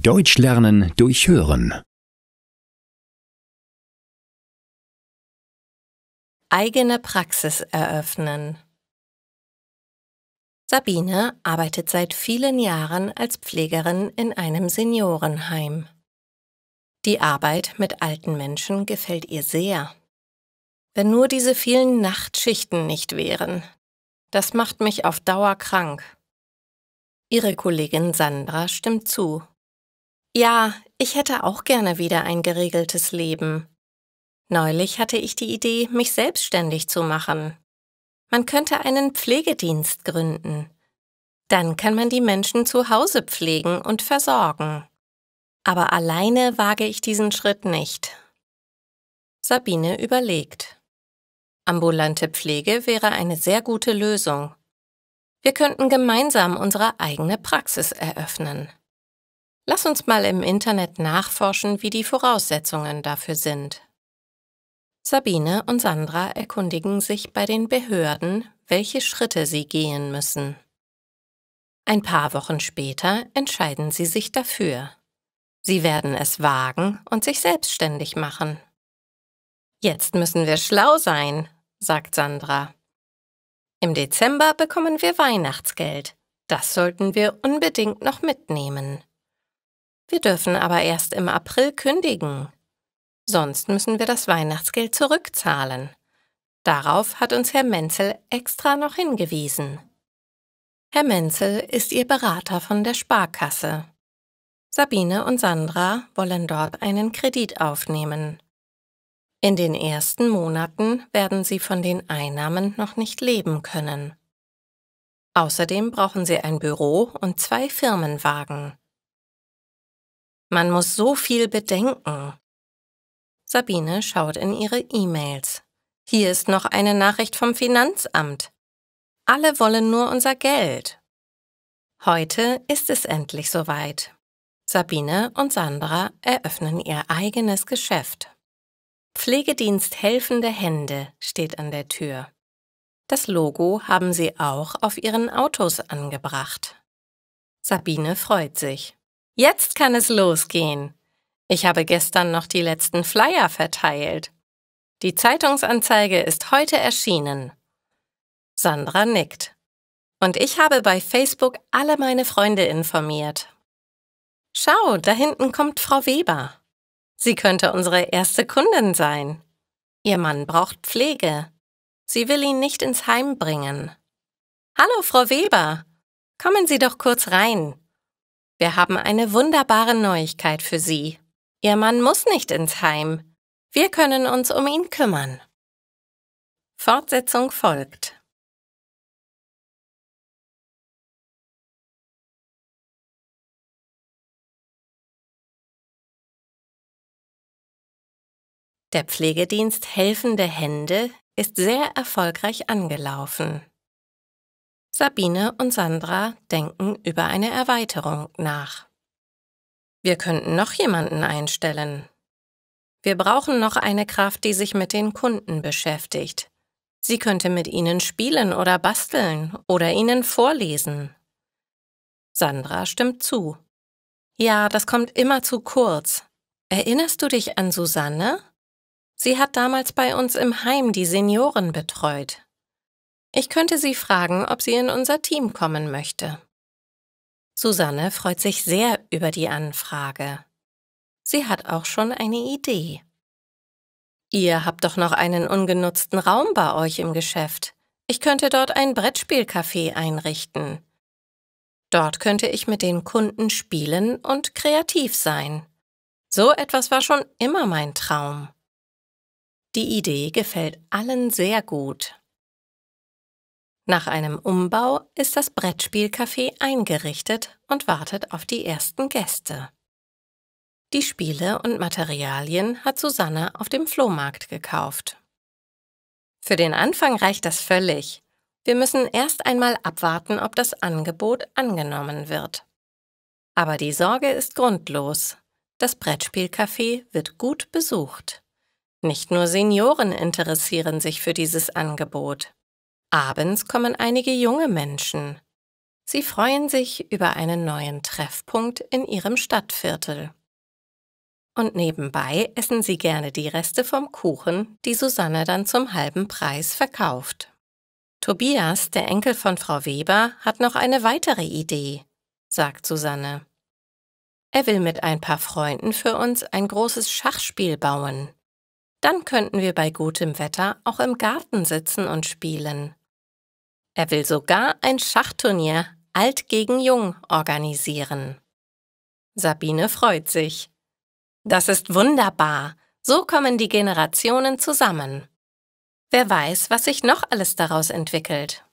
Deutsch lernen durch Hören. Eigene Praxis eröffnen. Sabine arbeitet seit vielen Jahren als Pflegerin in einem Seniorenheim. Die Arbeit mit alten Menschen gefällt ihr sehr. Wenn nur diese vielen Nachtschichten nicht wären. Das macht mich auf Dauer krank. Ihre Kollegin Sandra stimmt zu. Ja, ich hätte auch gerne wieder ein geregeltes Leben. Neulich hatte ich die Idee, mich selbstständig zu machen. Man könnte einen Pflegedienst gründen. Dann kann man die Menschen zu Hause pflegen und versorgen. Aber alleine wage ich diesen Schritt nicht. Sabine überlegt. Ambulante Pflege wäre eine sehr gute Lösung. Wir könnten gemeinsam unsere eigene Praxis eröffnen. Lass uns mal im Internet nachforschen, wie die Voraussetzungen dafür sind. Sabine und Sandra erkundigen sich bei den Behörden, welche Schritte sie gehen müssen. Ein paar Wochen später entscheiden sie sich dafür. Sie werden es wagen und sich selbstständig machen. Jetzt müssen wir schlau sein, sagt Sandra. Im Dezember bekommen wir Weihnachtsgeld. Das sollten wir unbedingt noch mitnehmen. Wir dürfen aber erst im April kündigen. Sonst müssen wir das Weihnachtsgeld zurückzahlen. Darauf hat uns Herr Menzel extra noch hingewiesen. Herr Menzel ist ihr Berater von der Sparkasse. Sabine und Sandra wollen dort einen Kredit aufnehmen. In den ersten Monaten werden sie von den Einnahmen noch nicht leben können. Außerdem brauchen sie ein Büro und 2 Firmenwagen. Man muss so viel bedenken. Sabine schaut in ihre E-Mails. Hier ist noch eine Nachricht vom Finanzamt. Alle wollen nur unser Geld. Heute ist es endlich soweit. Sabine und Sandra eröffnen ihr eigenes Geschäft. Pflegedienst Helfende Hände steht an der Tür. Das Logo haben sie auch auf ihren Autos angebracht. Sabine freut sich. Jetzt kann es losgehen. Ich habe gestern noch die letzten Flyer verteilt. Die Zeitungsanzeige ist heute erschienen. Sandra nickt. Und ich habe bei Facebook alle meine Freunde informiert. Schau, da hinten kommt Frau Weber. Sie könnte unsere erste Kundin sein. Ihr Mann braucht Pflege. Sie will ihn nicht ins Heim bringen. Hallo, Frau Weber. Kommen Sie doch kurz rein. Wir haben eine wunderbare Neuigkeit für Sie. Ihr Mann muss nicht ins Heim. Wir können uns um ihn kümmern. Fortsetzung folgt. Der Pflegedienst Helfende Hände ist sehr erfolgreich angelaufen. Sabine und Sandra denken über eine Erweiterung nach. Wir könnten noch jemanden einstellen. Wir brauchen noch eine Kraft, die sich mit den Kunden beschäftigt. Sie könnte mit ihnen spielen oder basteln oder ihnen vorlesen. Sandra stimmt zu. Ja, das kommt immer zu kurz. Erinnerst du dich an Susanne? Sie hat damals bei uns im Heim die Senioren betreut. Ich könnte sie fragen, ob sie in unser Team kommen möchte. Susanne freut sich sehr über die Anfrage. Sie hat auch schon eine Idee. Ihr habt doch noch einen ungenutzten Raum bei euch im Geschäft. Ich könnte dort ein Brettspielcafé einrichten. Dort könnte ich mit den Kunden spielen und kreativ sein. So etwas war schon immer mein Traum. Die Idee gefällt allen sehr gut. Nach einem Umbau ist das Brettspielcafé eingerichtet und wartet auf die ersten Gäste. Die Spiele und Materialien hat Susanne auf dem Flohmarkt gekauft. Für den Anfang reicht das völlig. Wir müssen erst einmal abwarten, ob das Angebot angenommen wird. Aber die Sorge ist grundlos. Das Brettspielcafé wird gut besucht. Nicht nur Senioren interessieren sich für dieses Angebot. Abends kommen einige junge Menschen. Sie freuen sich über einen neuen Treffpunkt in ihrem Stadtviertel. Und nebenbei essen sie gerne die Reste vom Kuchen, die Susanne dann zum halben Preis verkauft. Tobias, der Enkel von Frau Weber, hat noch eine weitere Idee, sagt Susanne. Er will mit ein paar Freunden für uns ein großes Schachspiel bauen. Dann könnten wir bei gutem Wetter auch im Garten sitzen und spielen. Er will sogar ein Schachturnier Alt gegen Jung organisieren. Sabine freut sich. Das ist wunderbar. So kommen die Generationen zusammen. Wer weiß, was sich noch alles daraus entwickelt.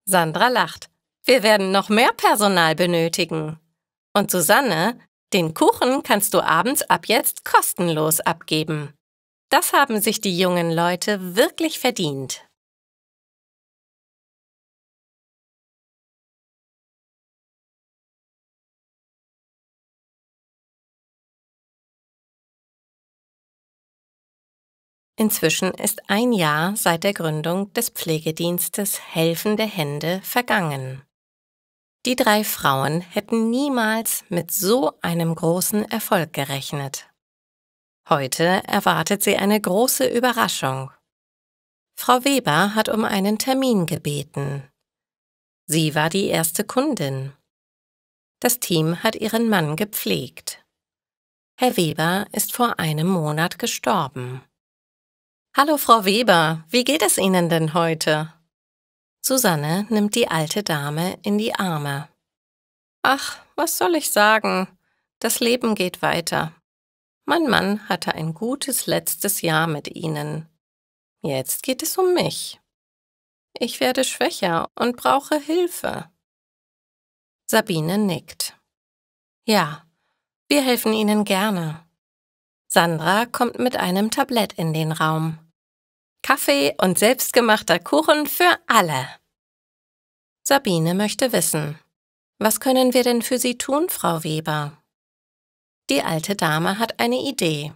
Sandra lacht. Wir werden noch mehr Personal benötigen. Und Susanne, den Kuchen kannst du abends ab jetzt kostenlos abgeben. Das haben sich die jungen Leute wirklich verdient. Inzwischen ist ein Jahr seit der Gründung des Pflegedienstes Helfende Hände vergangen. Die 3 Frauen hätten niemals mit so einem großen Erfolg gerechnet. Heute erwartet sie eine große Überraschung. Frau Weber hat um einen Termin gebeten. Sie war die erste Kundin. Das Team hat ihren Mann gepflegt. Herr Weber ist vor einem Monat gestorben. »Hallo Frau Weber, wie geht es Ihnen denn heute?« Susanne nimmt die alte Dame in die Arme. »Ach, was soll ich sagen? Das Leben geht weiter. Mein Mann hatte ein gutes letztes Jahr mit Ihnen. Jetzt geht es um mich. Ich werde schwächer und brauche Hilfe.« Sabine nickt. »Ja, wir helfen Ihnen gerne.« Sandra kommt mit einem Tablett in den Raum. Kaffee und selbstgemachter Kuchen für alle. Sabine möchte wissen, was können wir denn für Sie tun, Frau Weber? Die alte Dame hat eine Idee.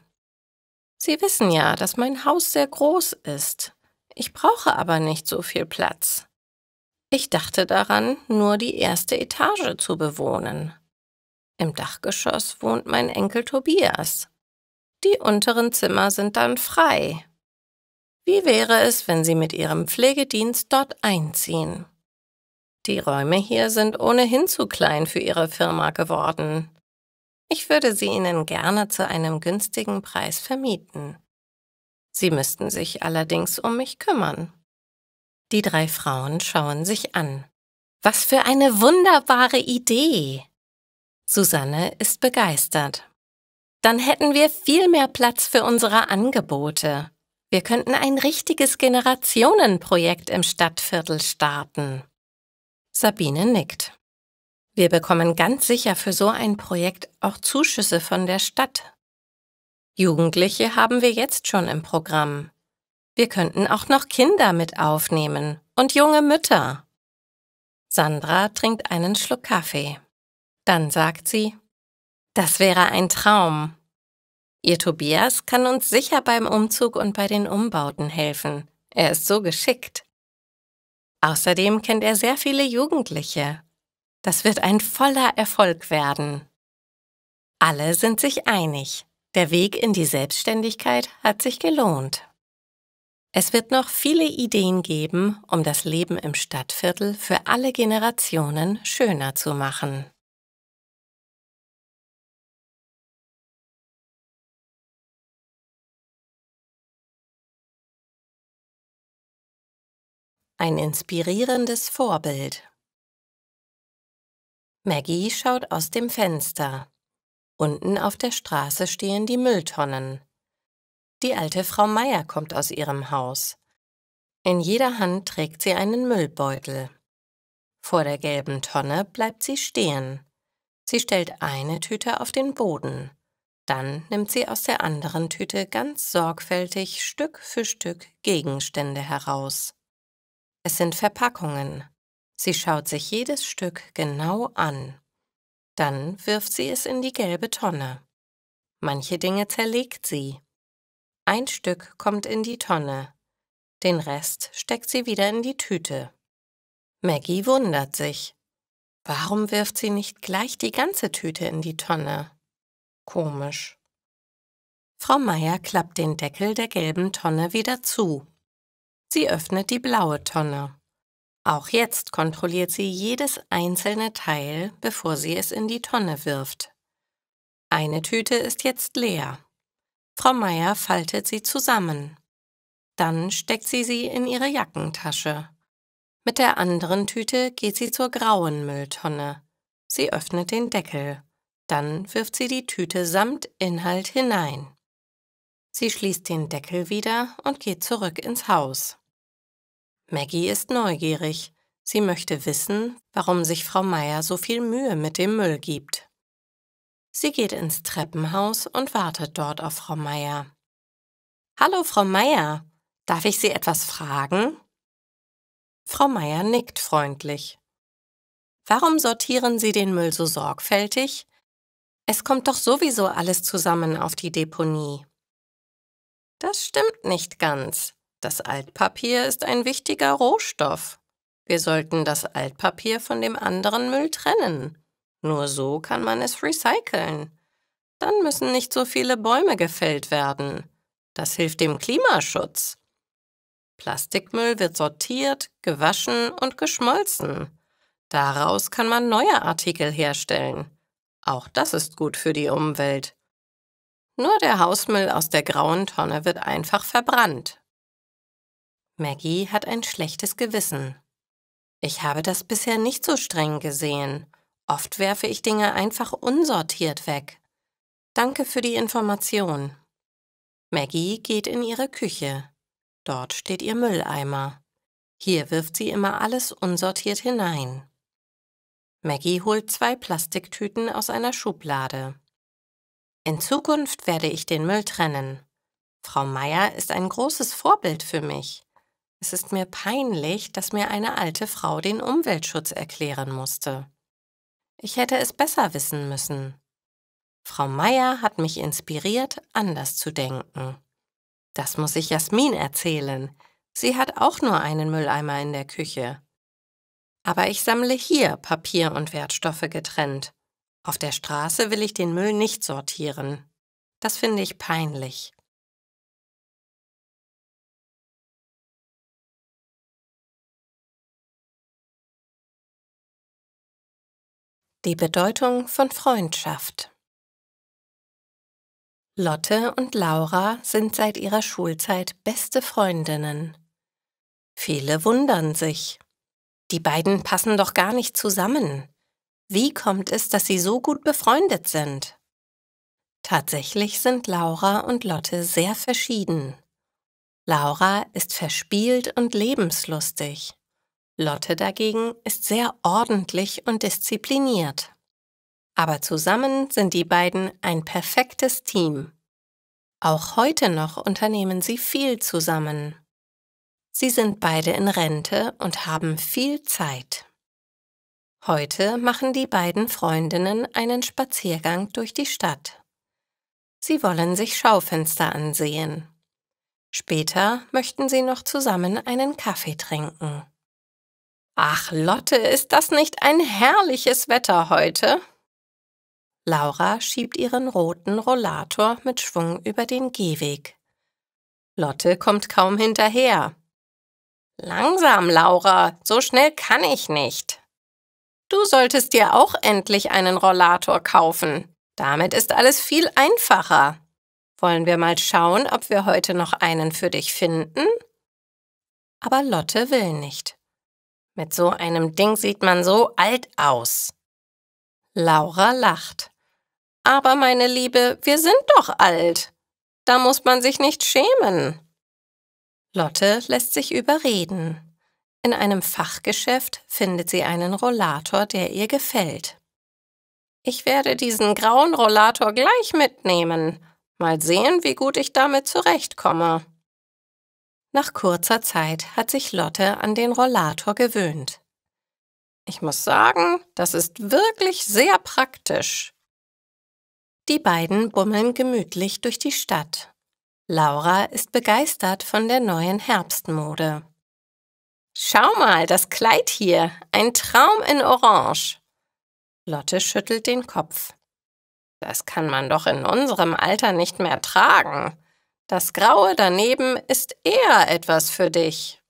Sie wissen ja, dass mein Haus sehr groß ist. Ich brauche aber nicht so viel Platz. Ich dachte daran, nur die erste Etage zu bewohnen. Im Dachgeschoss wohnt mein Enkel Tobias. Die unteren Zimmer sind dann frei. Wie wäre es, wenn Sie mit Ihrem Pflegedienst dort einziehen? Die Räume hier sind ohnehin zu klein für Ihre Firma geworden. Ich würde sie Ihnen gerne zu einem günstigen Preis vermieten. Sie müssten sich allerdings um mich kümmern. Die 3 Frauen schauen sich an. Was für eine wunderbare Idee! Susanne ist begeistert. Dann hätten wir viel mehr Platz für unsere Angebote. Wir könnten ein richtiges Generationenprojekt im Stadtviertel starten. Sabine nickt. Wir bekommen ganz sicher für so ein Projekt auch Zuschüsse von der Stadt. Jugendliche haben wir jetzt schon im Programm. Wir könnten auch noch Kinder mit aufnehmen und junge Mütter. Sandra trinkt einen Schluck Kaffee. Dann sagt sie, das wäre ein Traum. Ihr Tobias kann uns sicher beim Umzug und bei den Umbauten helfen. Er ist so geschickt. Außerdem kennt er sehr viele Jugendliche. Das wird ein voller Erfolg werden. Alle sind sich einig. Der Weg in die Selbstständigkeit hat sich gelohnt. Es wird noch viele Ideen geben, um das Leben im Stadtviertel für alle Generationen schöner zu machen. Ein inspirierendes Vorbild. Maggie schaut aus dem Fenster. Unten auf der Straße stehen die Mülltonnen. Die alte Frau Meier kommt aus ihrem Haus. In jeder Hand trägt sie einen Müllbeutel. Vor der gelben Tonne bleibt sie stehen. Sie stellt eine Tüte auf den Boden. Dann nimmt sie aus der anderen Tüte ganz sorgfältig Stück für Stück Gegenstände heraus. Es sind Verpackungen. Sie schaut sich jedes Stück genau an. Dann wirft sie es in die gelbe Tonne. Manche Dinge zerlegt sie. Ein Stück kommt in die Tonne. Den Rest steckt sie wieder in die Tüte. Maggie wundert sich. Warum wirft sie nicht gleich die ganze Tüte in die Tonne? Komisch. Frau Meier klappt den Deckel der gelben Tonne wieder zu. Sie öffnet die blaue Tonne. Auch jetzt kontrolliert sie jedes einzelne Teil, bevor sie es in die Tonne wirft. Eine Tüte ist jetzt leer. Frau Meier faltet sie zusammen. Dann steckt sie in ihre Jackentasche. Mit der anderen Tüte geht sie zur grauen Mülltonne. Sie öffnet den Deckel. Dann wirft sie die Tüte samt Inhalt hinein. Sie schließt den Deckel wieder und geht zurück ins Haus. Maggie ist neugierig. Sie möchte wissen, warum sich Frau Meier so viel Mühe mit dem Müll gibt. Sie geht ins Treppenhaus und wartet dort auf Frau Meier. »Hallo, Frau Meier, darf ich Sie etwas fragen?« Frau Meier nickt freundlich. »Warum sortieren Sie den Müll so sorgfältig? Es kommt doch sowieso alles zusammen auf die Deponie.« »Das stimmt nicht ganz. Das Altpapier ist ein wichtiger Rohstoff. Wir sollten das Altpapier von dem anderen Müll trennen. Nur so kann man es recyceln. Dann müssen nicht so viele Bäume gefällt werden. Das hilft dem Klimaschutz. Plastikmüll wird sortiert, gewaschen und geschmolzen. Daraus kann man neue Artikel herstellen. Auch das ist gut für die Umwelt. Nur der Hausmüll aus der grauen Tonne wird einfach verbrannt.« Maggie hat ein schlechtes Gewissen. Ich habe das bisher nicht so streng gesehen. Oft werfe ich Dinge einfach unsortiert weg. Danke für die Information. Maggie geht in ihre Küche. Dort steht ihr Mülleimer. Hier wirft sie immer alles unsortiert hinein. Maggie holt 2 Plastiktüten aus einer Schublade. In Zukunft werde ich den Müll trennen. Frau Meier ist ein großes Vorbild für mich. Es ist mir peinlich, dass mir eine alte Frau den Umweltschutz erklären musste. Ich hätte es besser wissen müssen. Frau Meier hat mich inspiriert, anders zu denken. Das muss ich Jasmin erzählen. Sie hat auch nur einen Mülleimer in der Küche. Aber ich sammle hier Papier und Wertstoffe getrennt. Auf der Straße will ich den Müll nicht sortieren. Das finde ich peinlich. Die Bedeutung von Freundschaft. Lotte und Laura sind seit ihrer Schulzeit beste Freundinnen. Viele wundern sich. Die beiden passen doch gar nicht zusammen. Wie kommt es, dass sie so gut befreundet sind? Tatsächlich sind Laura und Lotte sehr verschieden. Laura ist verspielt und lebenslustig. Lotte dagegen ist sehr ordentlich und diszipliniert. Aber zusammen sind die beiden ein perfektes Team. Auch heute noch unternehmen sie viel zusammen. Sie sind beide in Rente und haben viel Zeit. Heute machen die beiden Freundinnen einen Spaziergang durch die Stadt. Sie wollen sich Schaufenster ansehen. Später möchten sie noch zusammen einen Kaffee trinken. »Ach, Lotte, ist das nicht ein herrliches Wetter heute?« Laura schiebt ihren roten Rollator mit Schwung über den Gehweg. Lotte kommt kaum hinterher. »Langsam, Laura, so schnell kann ich nicht. Du solltest dir auch endlich einen Rollator kaufen. Damit ist alles viel einfacher. Wollen wir mal schauen, ob wir heute noch einen für dich finden?« Aber Lotte will nicht. »Mit so einem Ding sieht man so alt aus.« Laura lacht. »Aber meine Liebe, wir sind doch alt. Da muss man sich nicht schämen.« Lotte lässt sich überreden. In einem Fachgeschäft findet sie einen Rollator, der ihr gefällt. »Ich werde diesen grauen Rollator gleich mitnehmen. Mal sehen, wie gut ich damit zurechtkomme.« Nach kurzer Zeit hat sich Lotte an den Rollator gewöhnt. »Ich muss sagen, das ist wirklich sehr praktisch.« Die beiden bummeln gemütlich durch die Stadt. Laura ist begeistert von der neuen Herbstmode. »Schau mal, das Kleid hier, ein Traum in Orange. Lotte schüttelt den Kopf. Das kann man doch in unserem Alter nicht mehr tragen. Das Graue daneben ist eher etwas für dich.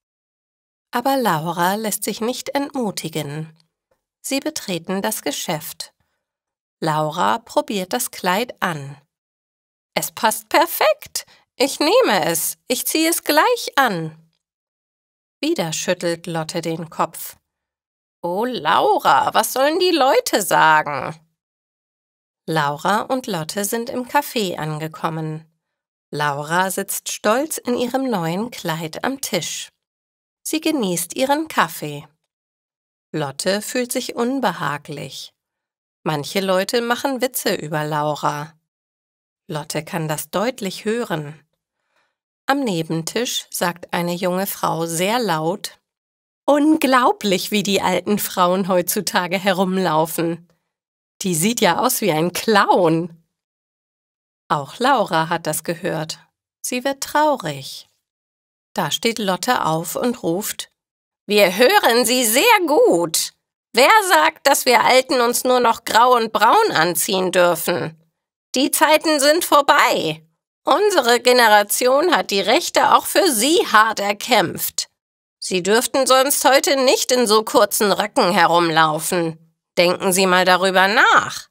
Aber Laura lässt sich nicht entmutigen. Sie betreten das Geschäft. Laura probiert das Kleid an. Es passt perfekt. Ich nehme es. Ich ziehe es gleich an. Wieder schüttelt Lotte den Kopf. Oh, Laura, was sollen die Leute sagen? Laura und Lotte sind im Café angekommen. Laura sitzt stolz in ihrem neuen Kleid am Tisch. Sie genießt ihren Kaffee. Lotte fühlt sich unbehaglich. Manche Leute machen Witze über Laura. Lotte kann das deutlich hören. Am Nebentisch sagt eine junge Frau sehr laut: Unglaublich, wie die alten Frauen heutzutage herumlaufen. Die sieht ja aus wie ein Clown. Auch Laura hat das gehört. Sie wird traurig. Da steht Lotte auf und ruft: Wir hören Sie sehr gut. Wer sagt, dass wir Alten uns nur noch grau und braun anziehen dürfen? Die Zeiten sind vorbei. Unsere Generation hat die Rechte auch für Sie hart erkämpft. Sie dürften sonst heute nicht in so kurzen Röcken herumlaufen. Denken Sie mal darüber nach.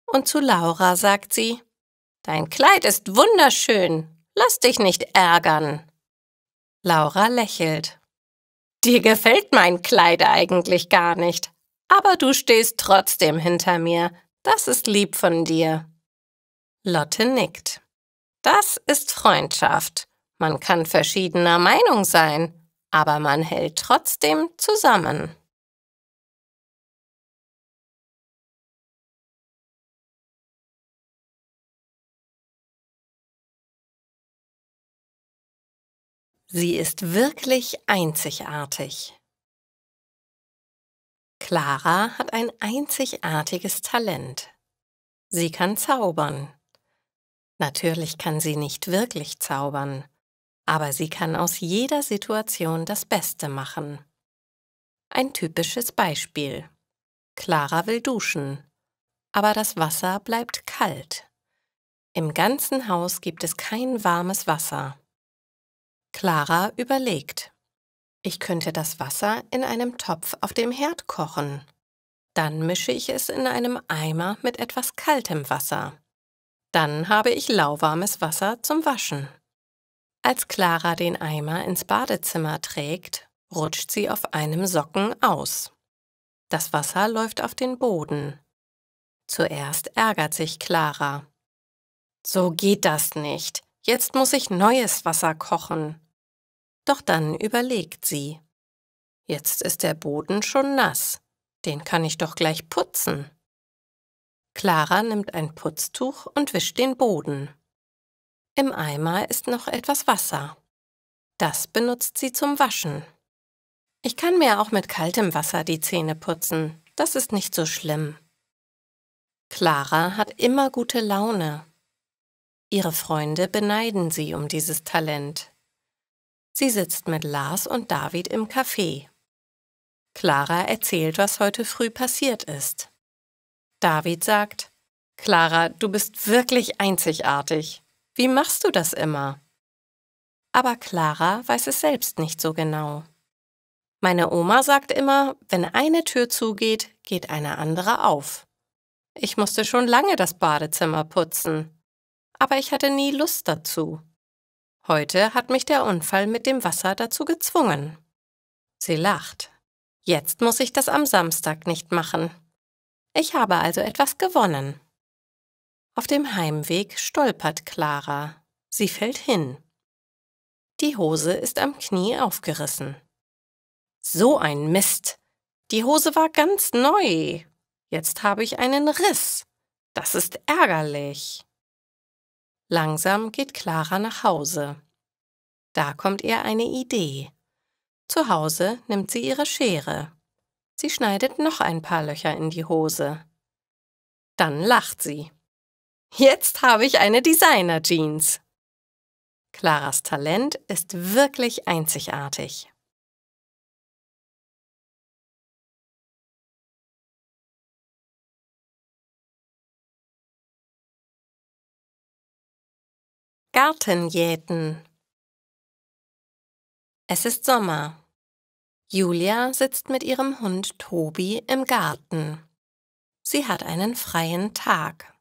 Und zu Laura sagt sie: Dein Kleid ist wunderschön. Lass dich nicht ärgern. Laura lächelt. Dir gefällt mein Kleid eigentlich gar nicht, aber du stehst trotzdem hinter mir. Das ist lieb von dir. Lotte nickt. Das ist Freundschaft. Man kann verschiedener Meinung sein, aber man hält trotzdem zusammen. Sie ist wirklich einzigartig. Clara hat ein einzigartiges Talent. Sie kann zaubern. Natürlich kann sie nicht wirklich zaubern, aber sie kann aus jeder Situation das Beste machen. Ein typisches Beispiel. Clara will duschen, aber das Wasser bleibt kalt. Im ganzen Haus gibt es kein warmes Wasser. Clara überlegt: Ich könnte das Wasser in einem Topf auf dem Herd kochen. Dann mische ich es in einem Eimer mit etwas kaltem Wasser. Dann habe ich lauwarmes Wasser zum Waschen. Als Clara den Eimer ins Badezimmer trägt, rutscht sie auf einem Socken aus. Das Wasser läuft auf den Boden. Zuerst ärgert sich Clara. So geht das nicht. Jetzt muss ich neues Wasser kochen. Doch dann überlegt sie: Jetzt ist der Boden schon nass. Den kann ich doch gleich putzen. Clara nimmt ein Putztuch und wischt den Boden. Im Eimer ist noch etwas Wasser. Das benutzt sie zum Waschen. Ich kann mir auch mit kaltem Wasser die Zähne putzen. Das ist nicht so schlimm. Clara hat immer gute Laune. Ihre Freunde beneiden sie um dieses Talent. Sie sitzt mit Lars und David im Café. Clara erzählt, was heute früh passiert ist. David sagt: Clara, du bist wirklich einzigartig. Wie machst du das immer? Aber Clara weiß es selbst nicht so genau. Meine Oma sagt immer, wenn eine Tür zugeht, geht eine andere auf. Ich musste schon lange das Badezimmer putzen, aber ich hatte nie Lust dazu. Heute hat mich der Unfall mit dem Wasser dazu gezwungen. Sie lacht. Jetzt muss ich das am Samstag nicht machen. Ich habe also etwas gewonnen. Auf dem Heimweg stolpert Clara. Sie fällt hin. Die Hose ist am Knie aufgerissen. So ein Mist! Die Hose war ganz neu. Jetzt habe ich einen Riss. Das ist ärgerlich. Langsam geht Clara nach Hause. Da kommt ihr eine Idee. Zu Hause nimmt sie ihre Schere. Sie schneidet noch ein paar Löcher in die Hose. Dann lacht sie. Jetzt habe ich eine Designer-Jeans. Claras Talent ist wirklich einzigartig. Gartenjäten. Es ist Sommer. Julia sitzt mit ihrem Hund Tobi im Garten. Sie hat einen freien Tag.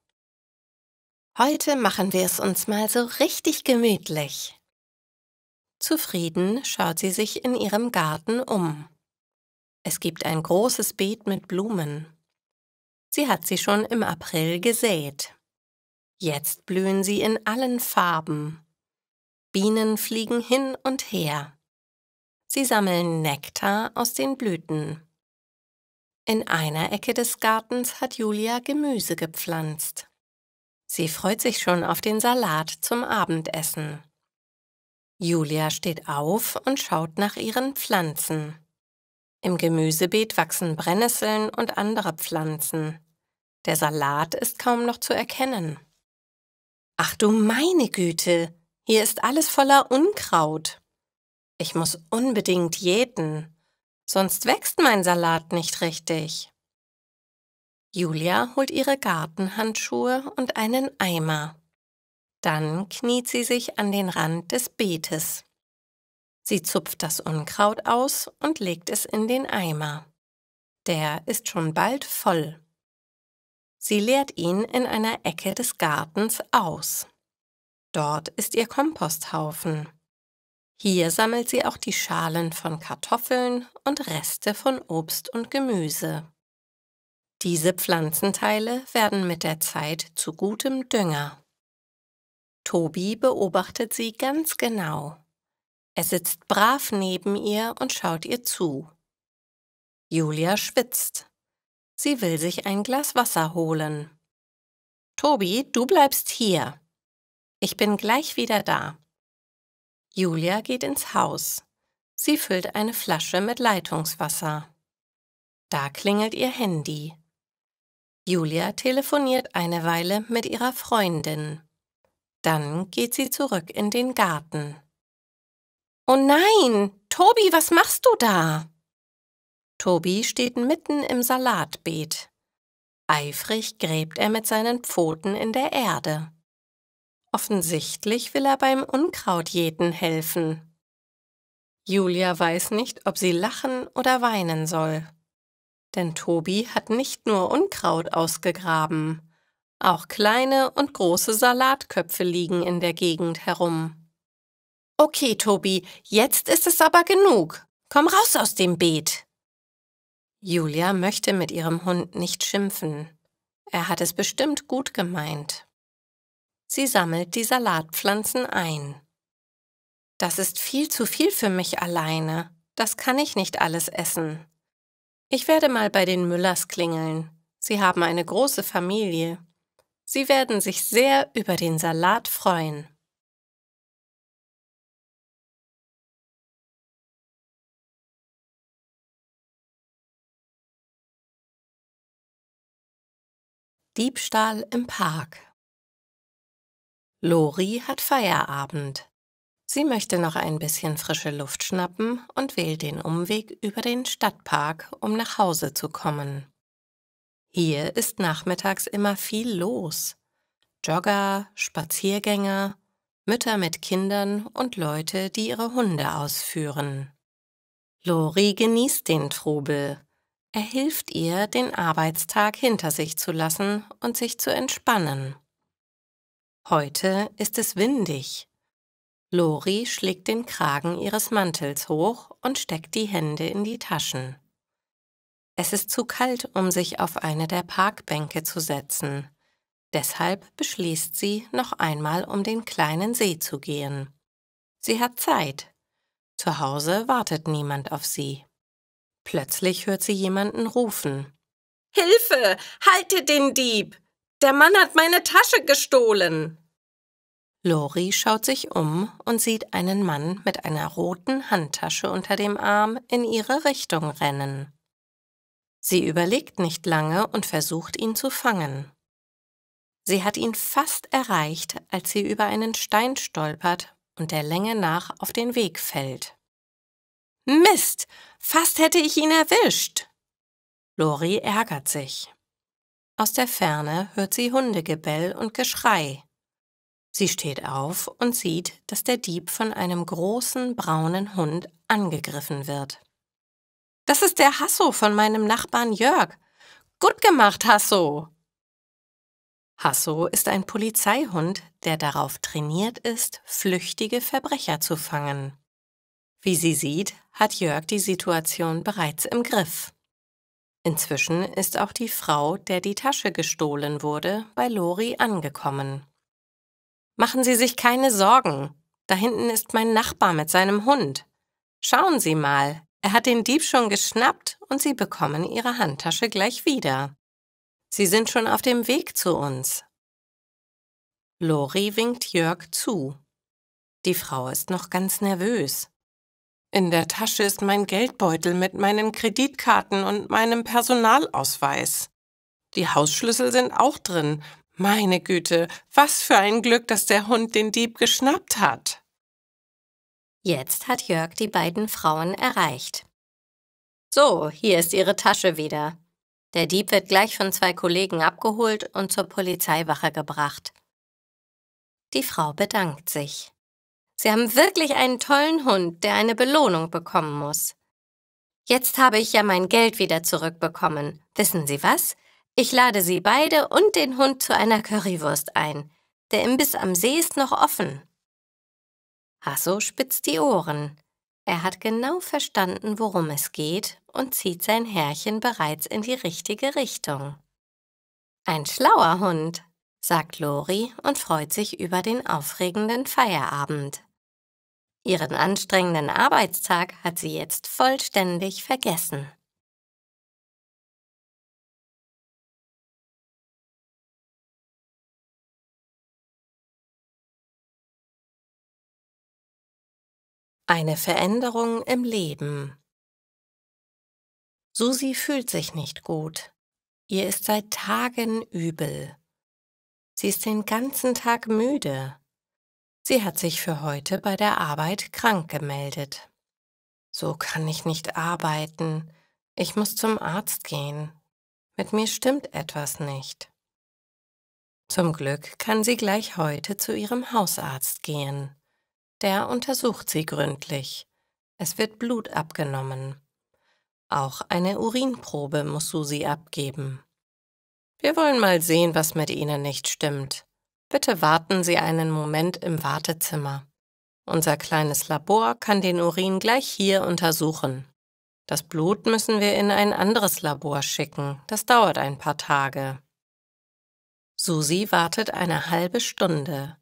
Heute machen wir es uns mal so richtig gemütlich. Zufrieden schaut sie sich in ihrem Garten um. Es gibt ein großes Beet mit Blumen. Sie hat sie schon im April gesät. Jetzt blühen sie in allen Farben. Bienen fliegen hin und her. Sie sammeln Nektar aus den Blüten. In einer Ecke des Gartens hat Julia Gemüse gepflanzt. Sie freut sich schon auf den Salat zum Abendessen. Julia steht auf und schaut nach ihren Pflanzen. Im Gemüsebeet wachsen Brennnesseln und andere Pflanzen. Der Salat ist kaum noch zu erkennen. Ach du meine Güte, hier ist alles voller Unkraut. Ich muss unbedingt jäten, sonst wächst mein Salat nicht richtig. Julia holt ihre Gartenhandschuhe und einen Eimer. Dann kniet sie sich an den Rand des Beetes. Sie zupft das Unkraut aus und legt es in den Eimer. Der ist schon bald voll. Sie leert ihn in einer Ecke des Gartens aus. Dort ist ihr Komposthaufen. Hier sammelt sie auch die Schalen von Kartoffeln und Reste von Obst und Gemüse. Diese Pflanzenteile werden mit der Zeit zu gutem Dünger. Tobi beobachtet sie ganz genau. Er sitzt brav neben ihr und schaut ihr zu. Julia schwitzt. Sie will sich ein Glas Wasser holen. Tobi, du bleibst hier. Ich bin gleich wieder da. Julia geht ins Haus. Sie füllt eine Flasche mit Leitungswasser. Da klingelt ihr Handy. Julia telefoniert eine Weile mit ihrer Freundin. Dann geht sie zurück in den Garten. Oh nein, Tobi, was machst du da? Tobi steht mitten im Salatbeet. Eifrig gräbt er mit seinen Pfoten in der Erde. Offensichtlich will er beim Unkrautjäten helfen. Julia weiß nicht, ob sie lachen oder weinen soll. Denn Tobi hat nicht nur Unkraut ausgegraben, auch kleine und große Salatköpfe liegen in der Gegend herum. Okay, Tobi, jetzt ist es aber genug. Komm raus aus dem Beet. Julia möchte mit ihrem Hund nicht schimpfen. Er hat es bestimmt gut gemeint. Sie sammelt die Salatpflanzen ein. Das ist viel zu viel für mich alleine. Das kann ich nicht alles essen. Ich werde mal bei den Müllers klingeln. Sie haben eine große Familie. Sie werden sich sehr über den Salat freuen. Diebstahl im Park. Lori hat Feierabend. Sie möchte noch ein bisschen frische Luft schnappen und wählt den Umweg über den Stadtpark, um nach Hause zu kommen. Hier ist nachmittags immer viel los. Jogger, Spaziergänger, Mütter mit Kindern und Leute, die ihre Hunde ausführen. Lori genießt den Trubel. Er hilft ihr, den Arbeitstag hinter sich zu lassen und sich zu entspannen. Heute ist es windig. Lori schlägt den Kragen ihres Mantels hoch und steckt die Hände in die Taschen. Es ist zu kalt, um sich auf eine der Parkbänke zu setzen. Deshalb beschließt sie, noch einmal um den kleinen See zu gehen. Sie hat Zeit. Zu Hause wartet niemand auf sie. Plötzlich hört sie jemanden rufen. »Hilfe! Haltet den Dieb! Der Mann hat meine Tasche gestohlen!« Lori schaut sich um und sieht einen Mann mit einer roten Handtasche unter dem Arm in ihre Richtung rennen. Sie überlegt nicht lange und versucht, ihn zu fangen. Sie hat ihn fast erreicht, als sie über einen Stein stolpert und der Länge nach auf den Weg fällt. »Mist! Fast hätte ich ihn erwischt!« Lori ärgert sich. Aus der Ferne hört sie Hundegebell und Geschrei. Sie steht auf und sieht, dass der Dieb von einem großen braunen Hund angegriffen wird. »Das ist der Hasso von meinem Nachbarn Jörg. Gut gemacht, Hasso!« Hasso ist ein Polizeihund, der darauf trainiert ist, flüchtige Verbrecher zu fangen. Wie sie sieht, hat Jörg die Situation bereits im Griff. Inzwischen ist auch die Frau, der die Tasche gestohlen wurde, bei Lori angekommen. »Machen Sie sich keine Sorgen. Da hinten ist mein Nachbar mit seinem Hund. Schauen Sie mal, er hat den Dieb schon geschnappt und Sie bekommen Ihre Handtasche gleich wieder. Sie sind schon auf dem Weg zu uns.« Lori winkt Jörg zu. Die Frau ist noch ganz nervös. »In der Tasche ist mein Geldbeutel mit meinen Kreditkarten und meinem Personalausweis. Die Hausschlüssel sind auch drin. Meine Güte, was für ein Glück, dass der Hund den Dieb geschnappt hat.« Jetzt hat Jörg die beiden Frauen erreicht. »So, hier ist Ihre Tasche wieder. Der Dieb wird gleich von 2 Kollegen abgeholt und zur Polizeiwache gebracht.« Die Frau bedankt sich. »Sie haben wirklich einen tollen Hund, der eine Belohnung bekommen muss. Jetzt habe ich ja mein Geld wieder zurückbekommen. Wissen Sie was? Ich lade Sie beide und den Hund zu einer Currywurst ein. Der Imbiss am See ist noch offen.« Hasso spitzt die Ohren. Er hat genau verstanden, worum es geht und zieht sein Herrchen bereits in die richtige Richtung. »Ein schlauer Hund«, sagt Lori und freut sich über den aufregenden Feierabend. Ihren anstrengenden Arbeitstag hat sie jetzt vollständig vergessen. Eine Veränderung im Leben. Susi fühlt sich nicht gut. Ihr ist seit Tagen übel. Sie ist den ganzen Tag müde. Sie hat sich für heute bei der Arbeit krank gemeldet. »So kann ich nicht arbeiten. Ich muss zum Arzt gehen. Mit mir stimmt etwas nicht.« Zum Glück kann sie gleich heute zu ihrem Hausarzt gehen. Der untersucht sie gründlich. Es wird Blut abgenommen. Auch eine Urinprobe muss Susi abgeben. »Wir wollen mal sehen, was mit Ihnen nicht stimmt. Bitte warten Sie einen Moment im Wartezimmer. Unser kleines Labor kann den Urin gleich hier untersuchen. Das Blut müssen wir in ein anderes Labor schicken. Das dauert ein paar Tage.« Susi wartet eine halbe Stunde.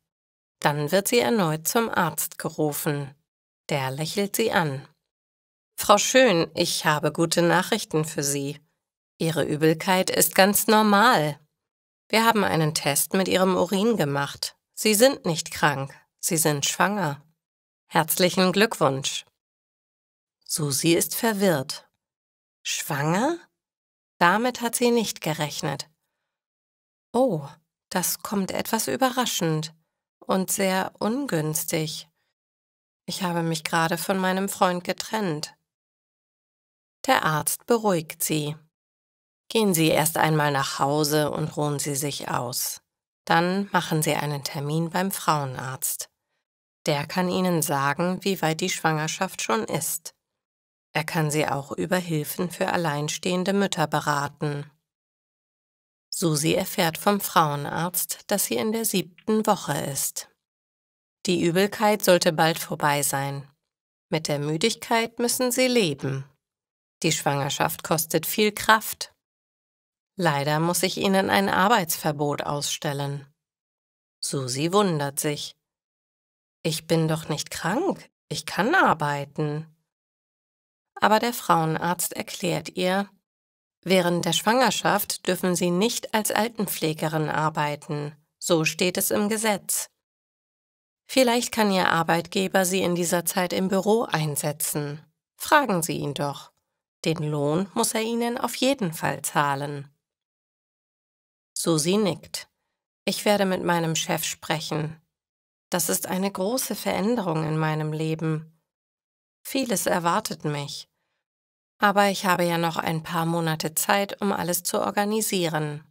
Dann wird sie erneut zum Arzt gerufen. Der lächelt sie an. »Frau Schön, ich habe gute Nachrichten für Sie. Ihre Übelkeit ist ganz normal. Wir haben einen Test mit Ihrem Urin gemacht. Sie sind nicht krank. Sie sind schwanger. Herzlichen Glückwunsch.« Susi ist verwirrt. Schwanger? Damit hat sie nicht gerechnet. Oh, das kommt etwas überraschend und sehr ungünstig. Ich habe mich gerade von meinem Freund getrennt. Der Arzt beruhigt sie. »Gehen Sie erst einmal nach Hause und ruhen Sie sich aus. Dann machen Sie einen Termin beim Frauenarzt. Der kann Ihnen sagen, wie weit die Schwangerschaft schon ist. Er kann Sie auch über Hilfen für alleinstehende Mütter beraten.« Susi erfährt vom Frauenarzt, dass sie in der 7. Woche ist. Die Übelkeit sollte bald vorbei sein. Mit der Müdigkeit müssen sie leben. Die Schwangerschaft kostet viel Kraft. Leider muss ich Ihnen ein Arbeitsverbot ausstellen. Susi wundert sich. Ich bin doch nicht krank, ich kann arbeiten. Aber der Frauenarzt erklärt ihr, während der Schwangerschaft dürfen Sie nicht als Altenpflegerin arbeiten, so steht es im Gesetz. Vielleicht kann Ihr Arbeitgeber Sie in dieser Zeit im Büro einsetzen. Fragen Sie ihn doch. Den Lohn muss er Ihnen auf jeden Fall zahlen. Susi nickt. Ich werde mit meinem Chef sprechen. Das ist eine große Veränderung in meinem Leben. Vieles erwartet mich. Aber ich habe ja noch ein paar Monate Zeit, um alles zu organisieren.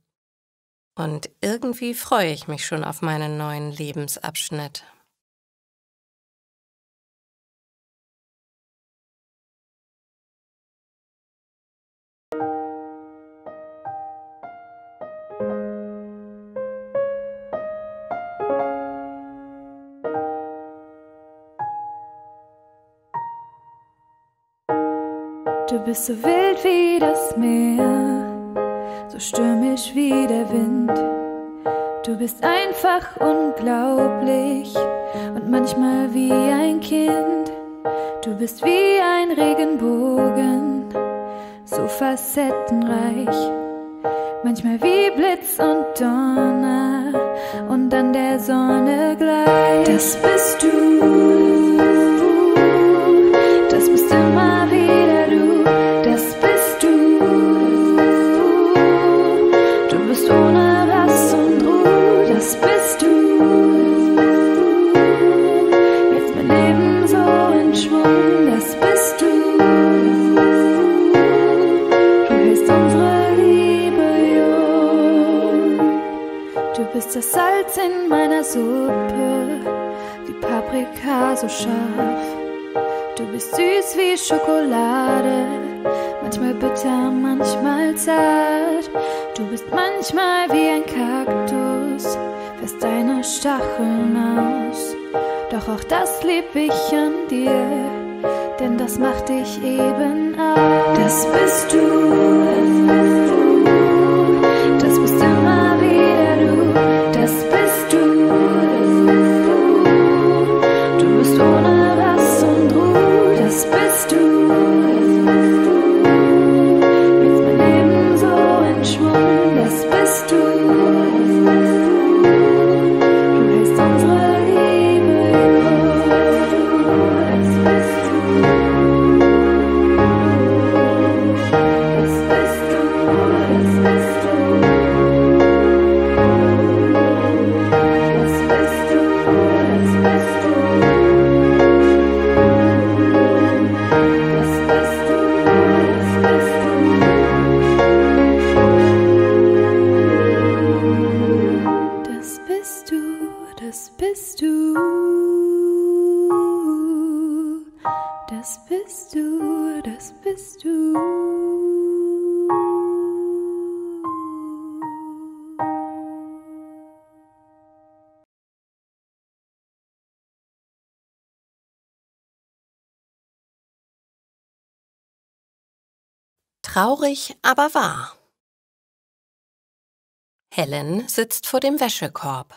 Und irgendwie freue ich mich schon auf meinen neuen Lebensabschnitt. Du bist so wild wie das Meer, so stürmisch wie der Wind. Du bist einfach unglaublich und manchmal wie ein Kind. Du bist wie ein Regenbogen, so facettenreich. Manchmal wie Blitz und Donner und an der Sonne gleich. Das bist du, das bist immer wieder du. Das bist du, du bist ohne Rast und Ruhe. Das bist du, jetzt mein Leben so in Schwung. Das bist du, du hältst unsere Liebe jung. Du bist das Salz in meiner Suppe, die Paprika so scharf. Du bist süß wie Schokolade, manchmal bitter, manchmal zart. Du bist manchmal wie ein Kaktus, fährst deine Stacheln aus. Doch auch das lieb ich an dir, denn das macht dich eben aus. Das bist du, das bist immer wieder du. Das bist du, du bist ohne Rast und Ruhe. Das bist du, jetzt mein Leben so in Schwung. Das bist du, du hältst unsere Liebe jung. Das bist du, das bist du, das bist du, das bist du, das bist du. Das bist du, das bist du, das bist du. Traurig, aber wahr. Helen sitzt vor dem Wäschekorb.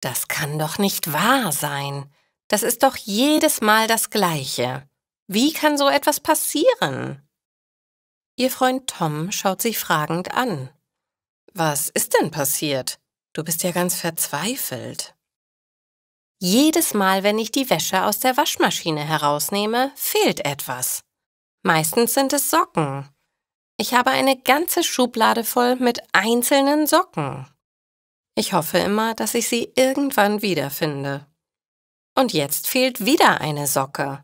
Das kann doch nicht wahr sein. Das ist doch jedes Mal das Gleiche. Wie kann so etwas passieren? Ihr Freund Tom schaut sie fragend an. Was ist denn passiert? Du bist ja ganz verzweifelt. Jedes Mal, wenn ich die Wäsche aus der Waschmaschine herausnehme, fehlt etwas. Meistens sind es Socken. Ich habe eine ganze Schublade voll mit einzelnen Socken. Ich hoffe immer, dass ich sie irgendwann wiederfinde. Und jetzt fehlt wieder eine Socke.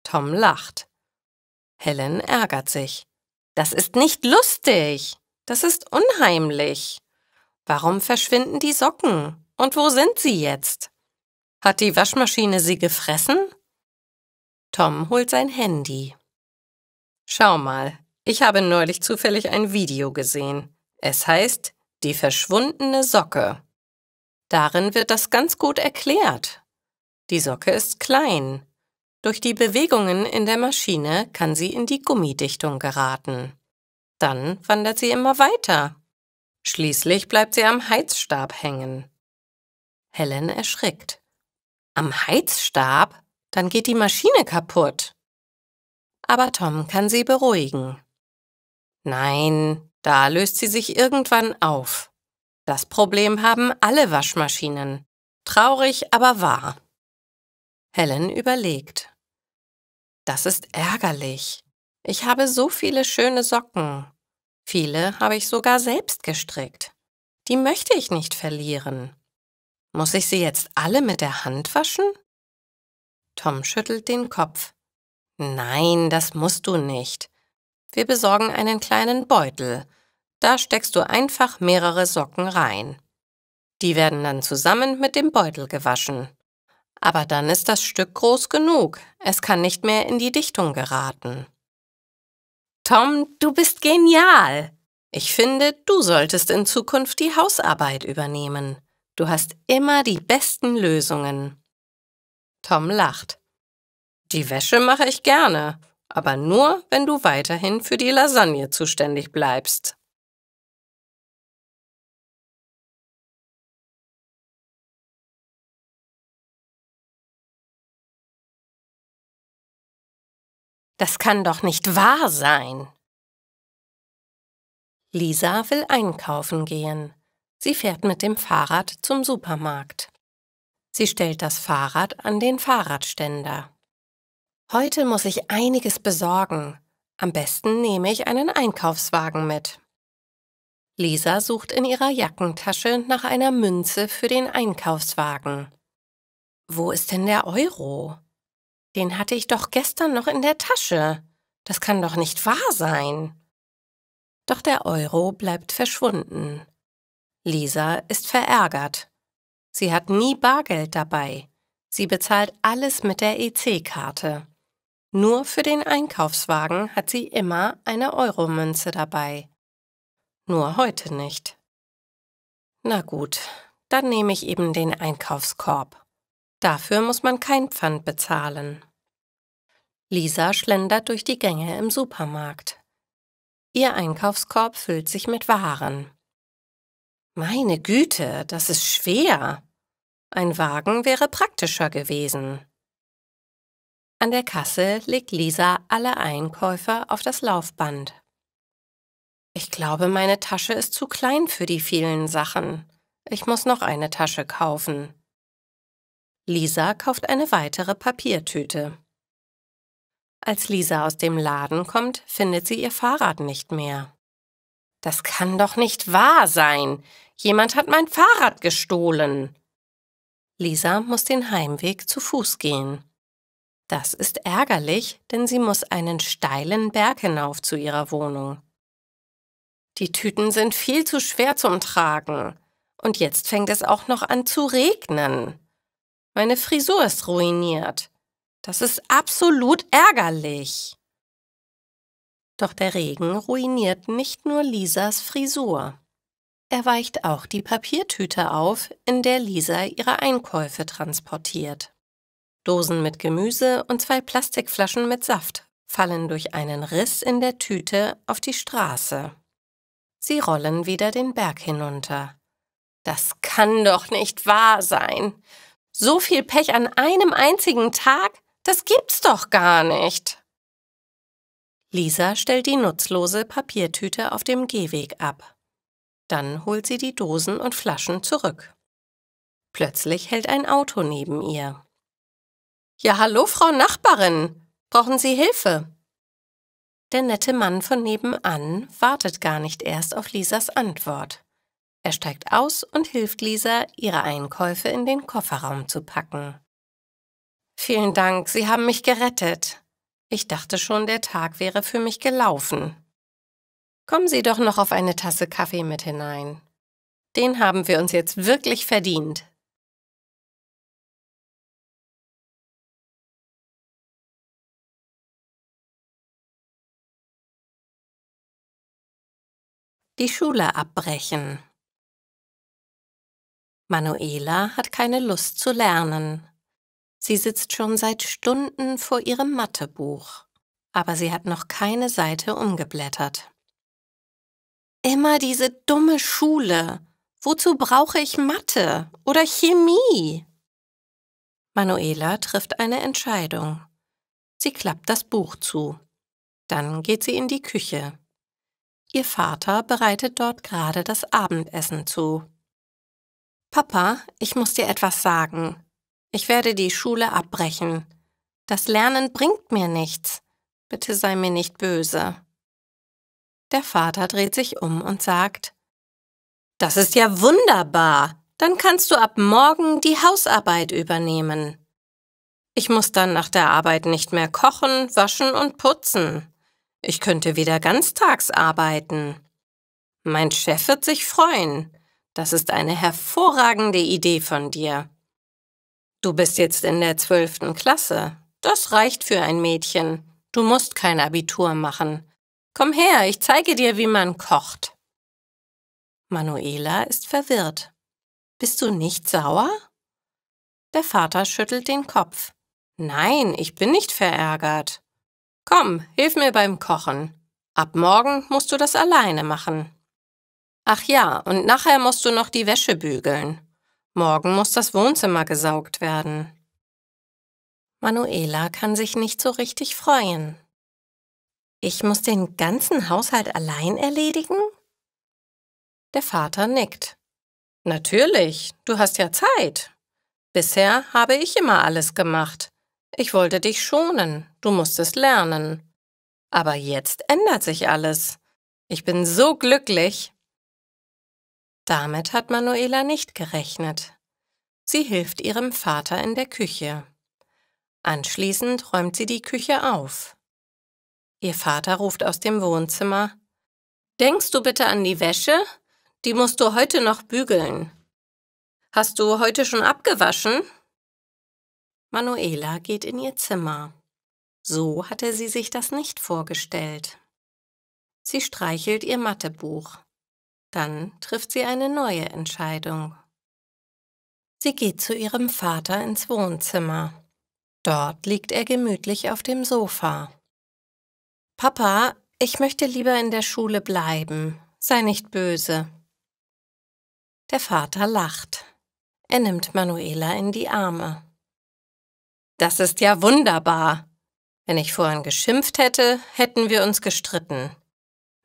Tom lacht. Helen ärgert sich. Das ist nicht lustig. Das ist unheimlich. Warum verschwinden die Socken? Und wo sind sie jetzt? Hat die Waschmaschine sie gefressen? Tom holt sein Handy. Schau mal, ich habe neulich zufällig ein Video gesehen. Es heißt Die verschwundene Socke. Darin wird das ganz gut erklärt. Die Socke ist klein. Durch die Bewegungen in der Maschine kann sie in die Gummidichtung geraten. Dann wandert sie immer weiter. Schließlich bleibt sie am Heizstab hängen. Helen erschrickt. Am Heizstab? Dann geht die Maschine kaputt. Aber Tom kann sie beruhigen. Nein, da löst sie sich irgendwann auf. Das Problem haben alle Waschmaschinen. Traurig, aber wahr. Helen überlegt. Das ist ärgerlich. Ich habe so viele schöne Socken. Viele habe ich sogar selbst gestrickt. Die möchte ich nicht verlieren. Muss ich sie jetzt alle mit der Hand waschen? Tom schüttelt den Kopf. Nein, das musst du nicht. Wir besorgen einen kleinen Beutel. Da steckst du einfach mehrere Socken rein. Die werden dann zusammen mit dem Beutel gewaschen. Aber dann ist das Stück groß genug. Es kann nicht mehr in die Dichtung geraten. Tom, du bist genial! Ich finde, du solltest in Zukunft die Hausarbeit übernehmen. Du hast immer die besten Lösungen. Tom lacht. Die Wäsche mache ich gerne, aber nur, wenn du weiterhin für die Lasagne zuständig bleibst. Das kann doch nicht wahr sein. Lisa will einkaufen gehen. Sie fährt mit dem Fahrrad zum Supermarkt. Sie stellt das Fahrrad an den Fahrradständer. Heute muss ich einiges besorgen. Am besten nehme ich einen Einkaufswagen mit. Lisa sucht in ihrer Jackentasche nach einer Münze für den Einkaufswagen. Wo ist denn der Euro? Den hatte ich doch gestern noch in der Tasche. Das kann doch nicht wahr sein. Doch der Euro bleibt verschwunden. Lisa ist verärgert. Sie hat nie Bargeld dabei. Sie bezahlt alles mit der EC-Karte. Nur für den Einkaufswagen hat sie immer eine Euromünze dabei. Nur heute nicht. Na gut, dann nehme ich eben den Einkaufskorb. Dafür muss man kein Pfand bezahlen. Lisa schlendert durch die Gänge im Supermarkt. Ihr Einkaufskorb füllt sich mit Waren. Meine Güte, das ist schwer. Ein Wagen wäre praktischer gewesen. An der Kasse legt Lisa alle Einkäufe auf das Laufband. Ich glaube, meine Tasche ist zu klein für die vielen Sachen. Ich muss noch eine Tasche kaufen. Lisa kauft eine weitere Papiertüte. Als Lisa aus dem Laden kommt, findet sie ihr Fahrrad nicht mehr. Das kann doch nicht wahr sein! Jemand hat mein Fahrrad gestohlen! Lisa muss den Heimweg zu Fuß gehen. Das ist ärgerlich, denn sie muss einen steilen Berg hinauf zu ihrer Wohnung. Die Tüten sind viel zu schwer zum Tragen. Und jetzt fängt es auch noch an zu regnen. Meine Frisur ist ruiniert. Das ist absolut ärgerlich. Doch der Regen ruiniert nicht nur Lisas Frisur. Er weicht auch die Papiertüte auf, in der Lisa ihre Einkäufe transportiert. Dosen mit Gemüse und 2 Plastikflaschen mit Saft fallen durch einen Riss in der Tüte auf die Straße. Sie rollen wieder den Berg hinunter. Das kann doch nicht wahr sein. So viel Pech an einem einzigen Tag? Das gibt's doch gar nicht. Lisa stellt die nutzlose Papiertüte auf dem Gehweg ab. Dann holt sie die Dosen und Flaschen zurück. Plötzlich hält ein Auto neben ihr. »Ja, hallo, Frau Nachbarin. Brauchen Sie Hilfe?« Der nette Mann von nebenan wartet gar nicht erst auf Lisas Antwort. Er steigt aus und hilft Lisa, ihre Einkäufe in den Kofferraum zu packen. »Vielen Dank, Sie haben mich gerettet. Ich dachte schon, der Tag wäre für mich gelaufen. Kommen Sie doch noch auf eine Tasse Kaffee mit hinein. Den haben wir uns jetzt wirklich verdient.« Die Schule abbrechen. Manuela hat keine Lust zu lernen. Sie sitzt schon seit Stunden vor ihrem Mathebuch, aber sie hat noch keine Seite umgeblättert. Immer diese dumme Schule. Wozu brauche ich Mathe oder Chemie? Manuela trifft eine Entscheidung. Sie klappt das Buch zu. Dann geht sie in die Küche. Ihr Vater bereitet dort gerade das Abendessen zu. »Papa, ich muss dir etwas sagen. Ich werde die Schule abbrechen. Das Lernen bringt mir nichts. Bitte sei mir nicht böse.« Der Vater dreht sich um und sagt, »Das ist ja wunderbar. Dann kannst du ab morgen die Hausarbeit übernehmen. Ich muss dann nach der Arbeit nicht mehr kochen, waschen und putzen. Ich könnte wieder ganztags arbeiten. Mein Chef wird sich freuen. Das ist eine hervorragende Idee von dir. Du bist jetzt in der 12. Klasse. Das reicht für ein Mädchen. Du musst kein Abitur machen. Komm her, ich zeige dir, wie man kocht. Manuela ist verwirrt. Bist du nicht sauer? Der Vater schüttelt den Kopf. Nein, ich bin nicht verärgert. Komm, hilf mir beim Kochen. Ab morgen musst du das alleine machen. Ach ja, und nachher musst du noch die Wäsche bügeln. Morgen muss das Wohnzimmer gesaugt werden. Manuela kann sich nicht so richtig freuen. Ich muss den ganzen Haushalt allein erledigen? Der Vater nickt. Natürlich, du hast ja Zeit. Bisher habe ich immer alles gemacht. Ich wollte dich schonen, du musstest lernen. Aber jetzt ändert sich alles. Ich bin so glücklich. Damit hat Manuela nicht gerechnet. Sie hilft ihrem Vater in der Küche. Anschließend räumt sie die Küche auf. Ihr Vater ruft aus dem Wohnzimmer: Denkst du bitte an die Wäsche? Die musst du heute noch bügeln. Hast du heute schon abgewaschen? Manuela geht in ihr Zimmer. So hatte sie sich das nicht vorgestellt. Sie streichelt ihr Mathebuch. Dann trifft sie eine neue Entscheidung. Sie geht zu ihrem Vater ins Wohnzimmer. Dort liegt er gemütlich auf dem Sofa. Papa, ich möchte lieber in der Schule bleiben. Sei nicht böse. Der Vater lacht. Er nimmt Manuela in die Arme. Das ist ja wunderbar. Wenn ich vorhin geschimpft hätte, hätten wir uns gestritten.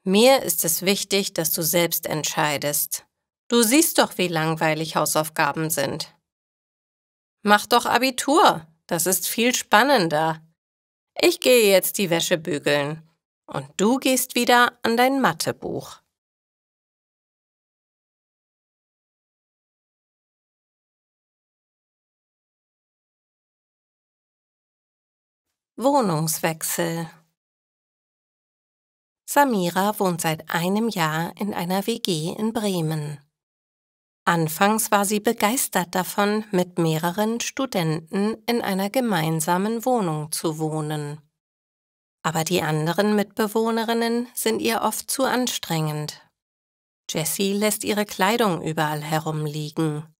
Mir ist es wichtig, dass du selbst entscheidest. Du siehst doch, wie langweilig Hausaufgaben sind. Mach doch Abitur, das ist viel spannender. Ich gehe jetzt die Wäsche bügeln und du gehst wieder an dein Mathebuch. Wohnungswechsel. Samira wohnt seit einem Jahr in einer WG in Bremen. Anfangs war sie begeistert davon, mit mehreren Studenten in einer gemeinsamen Wohnung zu wohnen. Aber die anderen Mitbewohnerinnen sind ihr oft zu anstrengend. Jessie lässt ihre Kleidung überall herumliegen.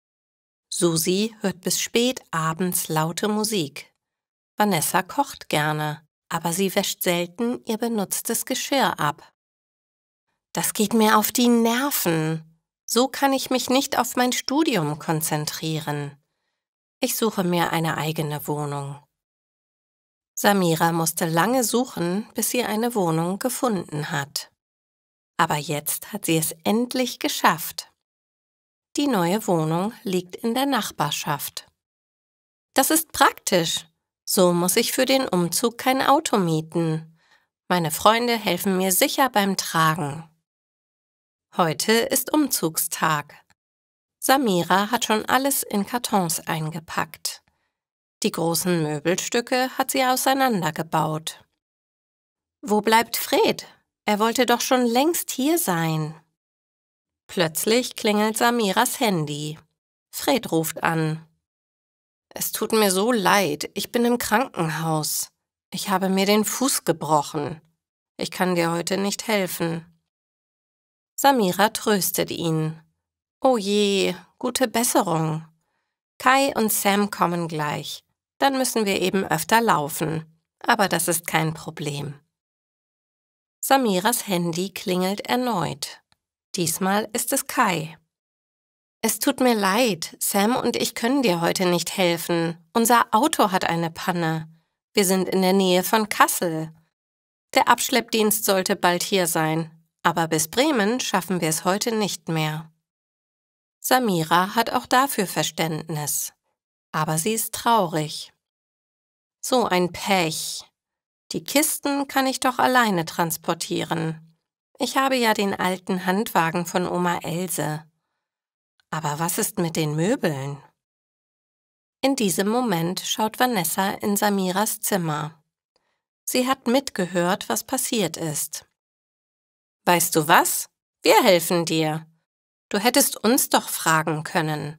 Susi hört bis spät abends laute Musik. Vanessa kocht gerne, aber sie wäscht selten ihr benutztes Geschirr ab. Das geht mir auf die Nerven. So kann ich mich nicht auf mein Studium konzentrieren. Ich suche mir eine eigene Wohnung. Samira musste lange suchen, bis sie eine Wohnung gefunden hat. Aber jetzt hat sie es endlich geschafft. Die neue Wohnung liegt in der Nachbarschaft. Das ist praktisch. So muss ich für den Umzug kein Auto mieten. Meine Freunde helfen mir sicher beim Tragen. Heute ist Umzugstag. Samira hat schon alles in Kartons eingepackt. Die großen Möbelstücke hat sie auseinandergebaut. Wo bleibt Fred? Er wollte doch schon längst hier sein. Plötzlich klingelt Samiras Handy. Fred ruft an. Es tut mir so leid, ich bin im Krankenhaus. Ich habe mir den Fuß gebrochen. Ich kann dir heute nicht helfen. Samira tröstet ihn. Oh je, gute Besserung. Kai und Sam kommen gleich. Dann müssen wir eben öfter laufen. Aber das ist kein Problem. Samiras Handy klingelt erneut. Diesmal ist es Kai. Es tut mir leid, Sam und ich können dir heute nicht helfen. Unser Auto hat eine Panne. Wir sind in der Nähe von Kassel. Der Abschleppdienst sollte bald hier sein. Aber bis Bremen schaffen wir es heute nicht mehr. Samira hat auch dafür Verständnis. Aber sie ist traurig. So ein Pech. Die Kisten kann ich doch alleine transportieren. Ich habe ja den alten Handwagen von Oma Else. Aber was ist mit den Möbeln? In diesem Moment schaut Vanessa in Samiras Zimmer. Sie hat mitgehört, was passiert ist. Weißt du was? Wir helfen dir. Du hättest uns doch fragen können.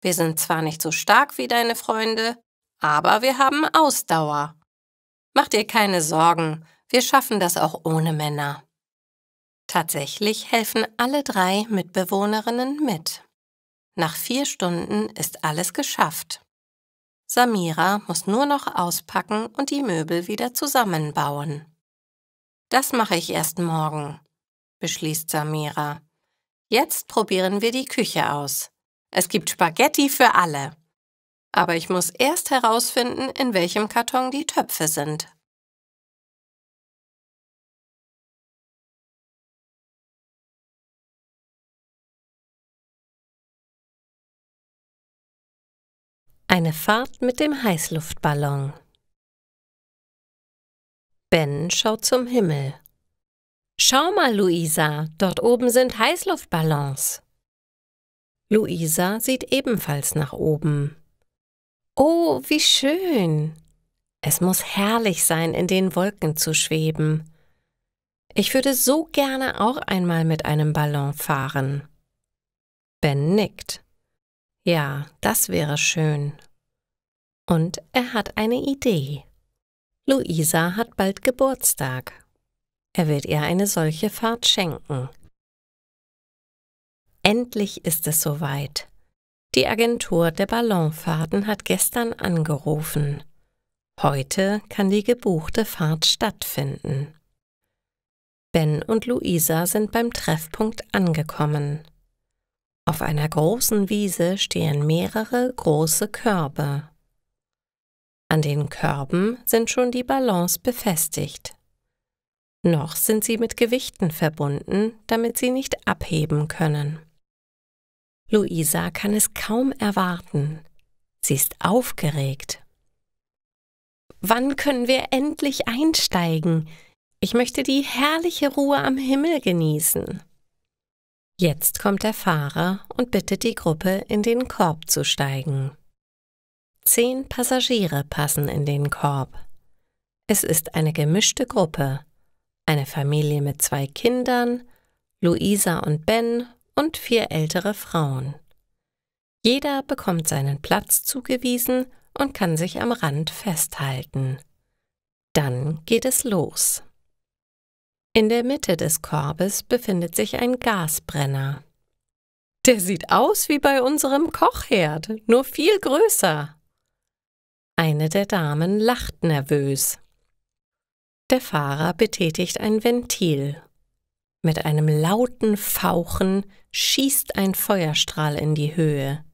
Wir sind zwar nicht so stark wie deine Freunde, aber wir haben Ausdauer. Mach dir keine Sorgen, wir schaffen das auch ohne Männer. Tatsächlich helfen alle 3 Mitbewohnerinnen mit. Nach 4 Stunden ist alles geschafft. Samira muss nur noch auspacken und die Möbel wieder zusammenbauen. Das mache ich erst morgen, beschließt Samira. Jetzt probieren wir die Küche aus. Es gibt Spaghetti für alle. Aber ich muss erst herausfinden, in welchem Karton die Töpfe sind. Eine Fahrt mit dem Heißluftballon. Ben schaut zum Himmel. Schau mal, Luisa, dort oben sind Heißluftballons. Luisa sieht ebenfalls nach oben. Oh, wie schön! Es muss herrlich sein, in den Wolken zu schweben. Ich würde so gerne auch einmal mit einem Ballon fahren. Ben nickt. Ja, das wäre schön. Und er hat eine Idee. Luisa hat bald Geburtstag. Er wird ihr eine solche Fahrt schenken. Endlich ist es soweit. Die Agentur der Ballonfahrten hat gestern angerufen. Heute kann die gebuchte Fahrt stattfinden. Ben und Luisa sind beim Treffpunkt angekommen. Auf einer großen Wiese stehen mehrere große Körbe. An den Körben sind schon die Ballons befestigt. Noch sind sie mit Gewichten verbunden, damit sie nicht abheben können. Luisa kann es kaum erwarten. Sie ist aufgeregt. Wann können wir endlich einsteigen? Ich möchte die herrliche Ruhe am Himmel genießen. Jetzt kommt der Fahrer und bittet die Gruppe, in den Korb zu steigen. 10 Passagiere passen in den Korb. Es ist eine gemischte Gruppe. Eine Familie mit 2 Kindern, Luisa und Ben und 4 ältere Frauen. Jeder bekommt seinen Platz zugewiesen und kann sich am Rand festhalten. Dann geht es los. In der Mitte des Korbes befindet sich ein Gasbrenner. Der sieht aus wie bei unserem Kochherd, nur viel größer. Eine der Damen lacht nervös. Der Fahrer betätigt ein Ventil. Mit einem lauten Fauchen schießt ein Feuerstrahl in die Höhe.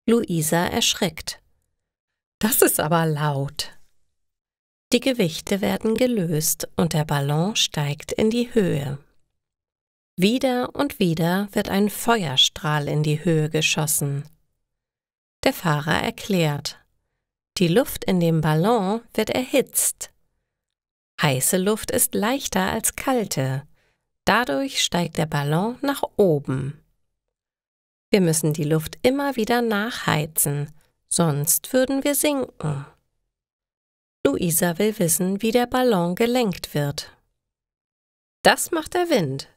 Luisa erschrickt. Das ist aber laut. Die Gewichte werden gelöst und der Ballon steigt in die Höhe. Wieder und wieder wird ein Feuerstrahl in die Höhe geschossen. Der Fahrer erklärt: Die Luft in dem Ballon wird erhitzt. Heiße Luft ist leichter als kalte. Dadurch steigt der Ballon nach oben. Wir müssen die Luft immer wieder nachheizen, sonst würden wir sinken. Luisa will wissen, wie der Ballon gelenkt wird. Das macht der Wind.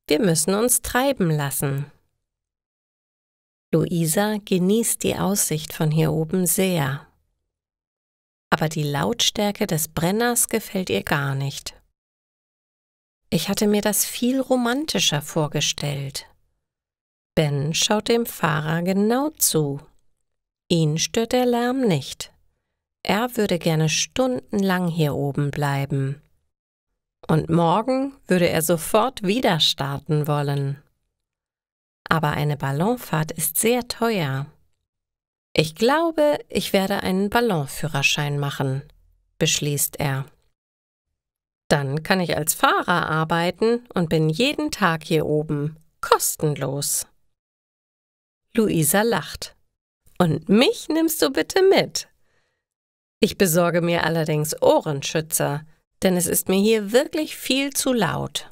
Wir müssen uns treiben lassen. Luisa genießt die Aussicht von hier oben sehr. Aber die Lautstärke des Brenners gefällt ihr gar nicht. Ich hatte mir das viel romantischer vorgestellt. Ben schaut dem Fahrer genau zu. Ihn stört der Lärm nicht. Er würde gerne stundenlang hier oben bleiben. Und morgen würde er sofort wieder starten wollen. Aber eine Ballonfahrt ist sehr teuer. Ich glaube, ich werde einen Ballonführerschein machen, beschließt er. Dann kann ich als Fahrer arbeiten und bin jeden Tag hier oben, kostenlos. Luisa lacht. Und mich nimmst du bitte mit? Ich besorge mir allerdings Ohrenschützer, denn es ist mir hier wirklich viel zu laut.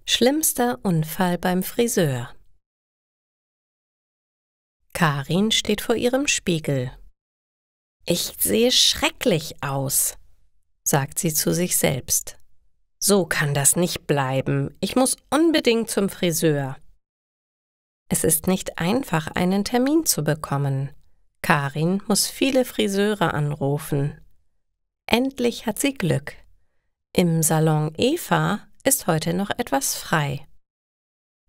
Schlimmster Unfall beim Friseur. Karin steht vor ihrem Spiegel. »Ich sehe schrecklich aus«, sagt sie zu sich selbst. »So kann das nicht bleiben. Ich muss unbedingt zum Friseur.« Es ist nicht einfach, einen Termin zu bekommen. Karin muss viele Friseure anrufen. Endlich hat sie Glück. Im Salon Eva ist heute noch etwas frei.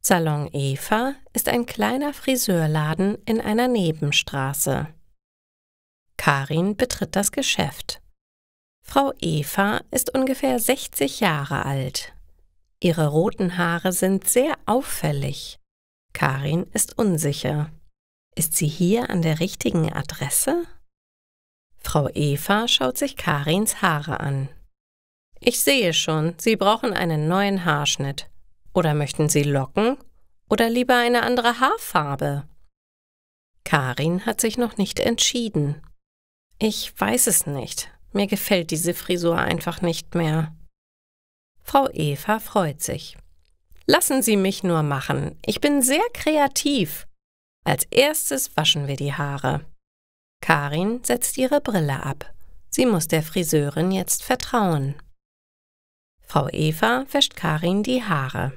Salon Eva ist ein kleiner Friseurladen in einer Nebenstraße. Karin betritt das Geschäft. Frau Eva ist ungefähr 60 Jahre alt. Ihre roten Haare sind sehr auffällig. Karin ist unsicher. Ist sie hier an der richtigen Adresse? Frau Eva schaut sich Karins Haare an. »Ich sehe schon, Sie brauchen einen neuen Haarschnitt. Oder möchten Sie Locken? Oder lieber eine andere Haarfarbe?« Karin hat sich noch nicht entschieden. »Ich weiß es nicht. Mir gefällt diese Frisur einfach nicht mehr.« Frau Eva freut sich. »Lassen Sie mich nur machen. Ich bin sehr kreativ. Als erstes waschen wir die Haare.« Karin setzt ihre Brille ab. Sie muss der Friseurin jetzt vertrauen. Frau Eva wäscht Karin die Haare.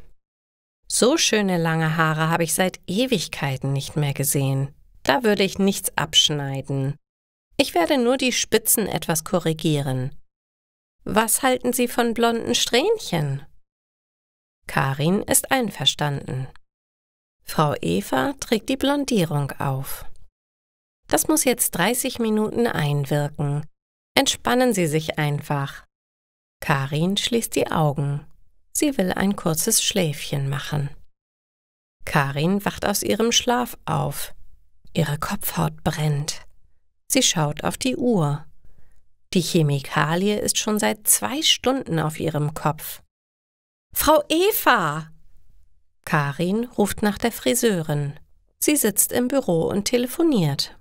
»So schöne lange Haare habe ich seit Ewigkeiten nicht mehr gesehen. Da würde ich nichts abschneiden. Ich werde nur die Spitzen etwas korrigieren. Was halten Sie von blonden Strähnchen?« Karin ist einverstanden. Frau Eva trägt die Blondierung auf. Das muss jetzt 30 Minuten einwirken. Entspannen Sie sich einfach. Karin schließt die Augen. Sie will ein kurzes Schläfchen machen. Karin wacht aus ihrem Schlaf auf. Ihre Kopfhaut brennt. Sie schaut auf die Uhr. Die Chemikalie ist schon seit 2 Stunden auf ihrem Kopf. »Frau Eva!« Karin ruft nach der Friseurin. Sie sitzt im Büro und telefoniert.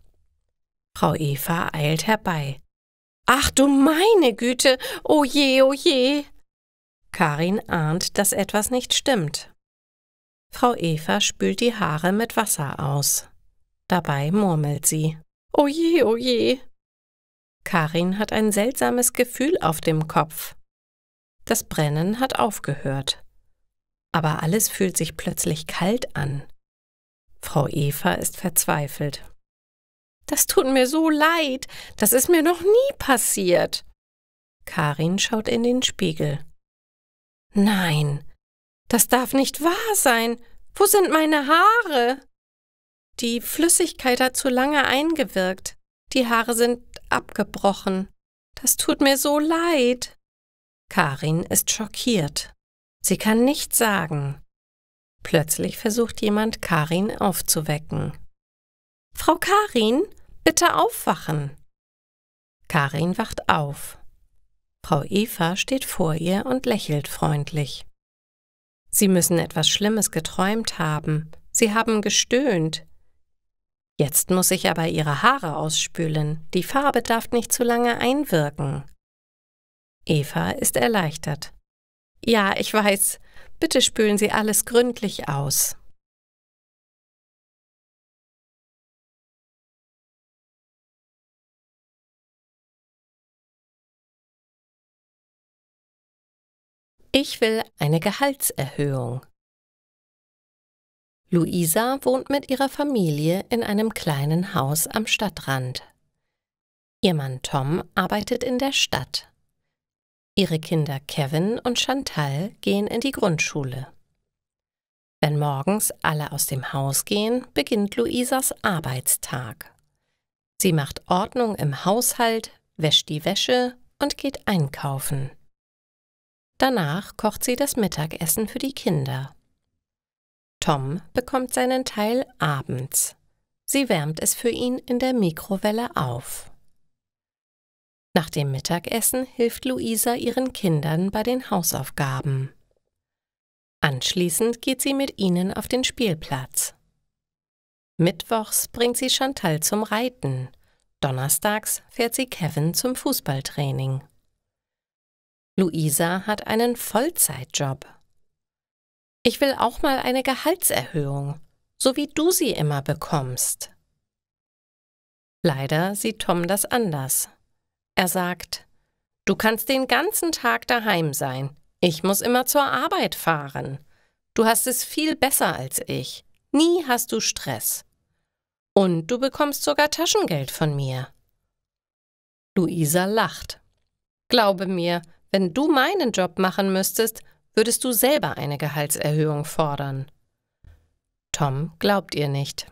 Frau Eva eilt herbei. »Ach du meine Güte! Oh je, oh je!« Karin ahnt, dass etwas nicht stimmt. Frau Eva spült die Haare mit Wasser aus. Dabei murmelt sie. »Oh je, oh je!« Karin hat ein seltsames Gefühl auf dem Kopf. Das Brennen hat aufgehört. Aber alles fühlt sich plötzlich kalt an. Frau Eva ist verzweifelt. »Das tut mir so leid, das ist mir noch nie passiert.« Karin schaut in den Spiegel. »Nein, das darf nicht wahr sein. Wo sind meine Haare?« Die Flüssigkeit hat zu lange eingewirkt. Die Haare sind abgebrochen. Das tut mir so leid. Karin ist schockiert. Sie kann nichts sagen. Plötzlich versucht jemand, Karin aufzuwecken. »Frau Karin, bitte aufwachen!« Karin wacht auf. Frau Eva steht vor ihr und lächelt freundlich. Sie müssen etwas Schlimmes geträumt haben. Sie haben gestöhnt. Jetzt muss ich aber Ihre Haare ausspülen. Die Farbe darf nicht zu lange einwirken. Eva ist erleichtert. »Ja, ich weiß. Bitte spülen Sie alles gründlich aus.« Ich will eine Gehaltserhöhung. Luisa wohnt mit ihrer Familie in einem kleinen Haus am Stadtrand. Ihr Mann Tom arbeitet in der Stadt. Ihre Kinder Kevin und Chantal gehen in die Grundschule. Wenn morgens alle aus dem Haus gehen, beginnt Luisas Arbeitstag. Sie macht Ordnung im Haushalt, wäscht die Wäsche und geht einkaufen. Danach kocht sie das Mittagessen für die Kinder. Tom bekommt seinen Teil abends. Sie wärmt es für ihn in der Mikrowelle auf. Nach dem Mittagessen hilft Luisa ihren Kindern bei den Hausaufgaben. Anschließend geht sie mit ihnen auf den Spielplatz. Mittwochs bringt sie Chantal zum Reiten. Donnerstags fährt sie Kevin zum Fußballtraining. Luisa hat einen Vollzeitjob. »Ich will auch mal eine Gehaltserhöhung, so wie du sie immer bekommst«, Leider sieht Tom das anders. Er sagt: »Du kannst den ganzen Tag daheim sein. Ich muss immer zur Arbeit fahren. Du hast es viel besser als ich. Nie hast du Stress. Und du bekommst sogar Taschengeld von mir.« Luisa lacht. »Glaube mir, wenn du meinen Job machen müsstest, würdest du selber eine Gehaltserhöhung fordern.« Tom glaubt ihr nicht.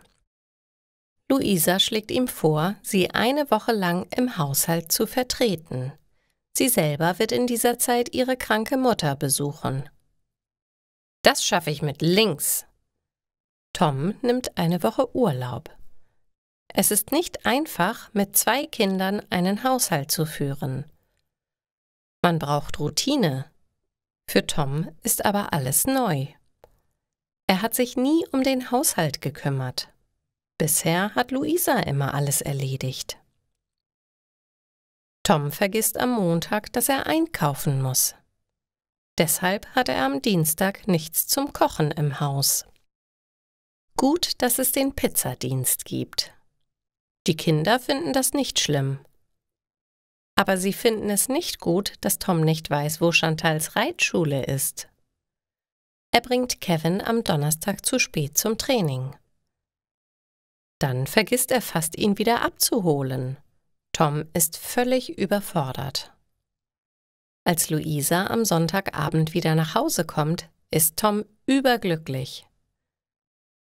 Luisa schlägt ihm vor, sie eine Woche lang im Haushalt zu vertreten. Sie selber wird in dieser Zeit ihre kranke Mutter besuchen. »Das schaffe ich mit links.« Tom nimmt eine Woche Urlaub. Es ist nicht einfach, mit 2 Kindern einen Haushalt zu führen. Man braucht Routine. Für Tom ist aber alles neu. Er hat sich nie um den Haushalt gekümmert. Bisher hat Luisa immer alles erledigt. Tom vergisst am Montag, dass er einkaufen muss. Deshalb hat er am Dienstag nichts zum Kochen im Haus. Gut, dass es den Pizzadienst gibt. Die Kinder finden das nicht schlimm. Aber sie finden es nicht gut, dass Tom nicht weiß, wo Chantals Reitschule ist. Er bringt Kevin am Donnerstag zu spät zum Training. Dann vergisst er fast, ihn wieder abzuholen. Tom ist völlig überfordert. Als Luisa am Sonntagabend wieder nach Hause kommt, ist Tom überglücklich.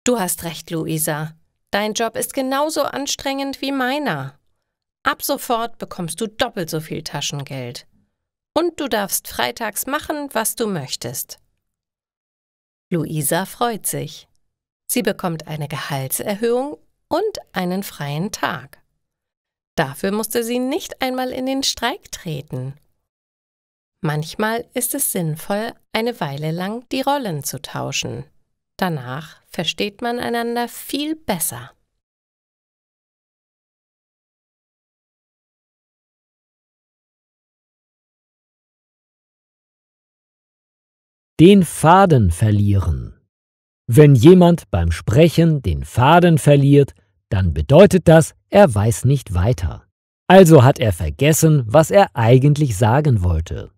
»Du hast recht, Luisa. Dein Job ist genauso anstrengend wie meiner. Ab sofort bekommst du doppelt so viel Taschengeld. Und du darfst freitags machen, was du möchtest.« Luisa freut sich. Sie bekommt eine Gehaltserhöhung und einen freien Tag. Dafür musste sie nicht einmal in den Streik treten. Manchmal ist es sinnvoll, eine Weile lang die Rollen zu tauschen. Danach versteht man einander viel besser. Den Faden verlieren. Wenn jemand beim Sprechen den Faden verliert, dann bedeutet das, er weiß nicht weiter. Also hat er vergessen, was er eigentlich sagen wollte.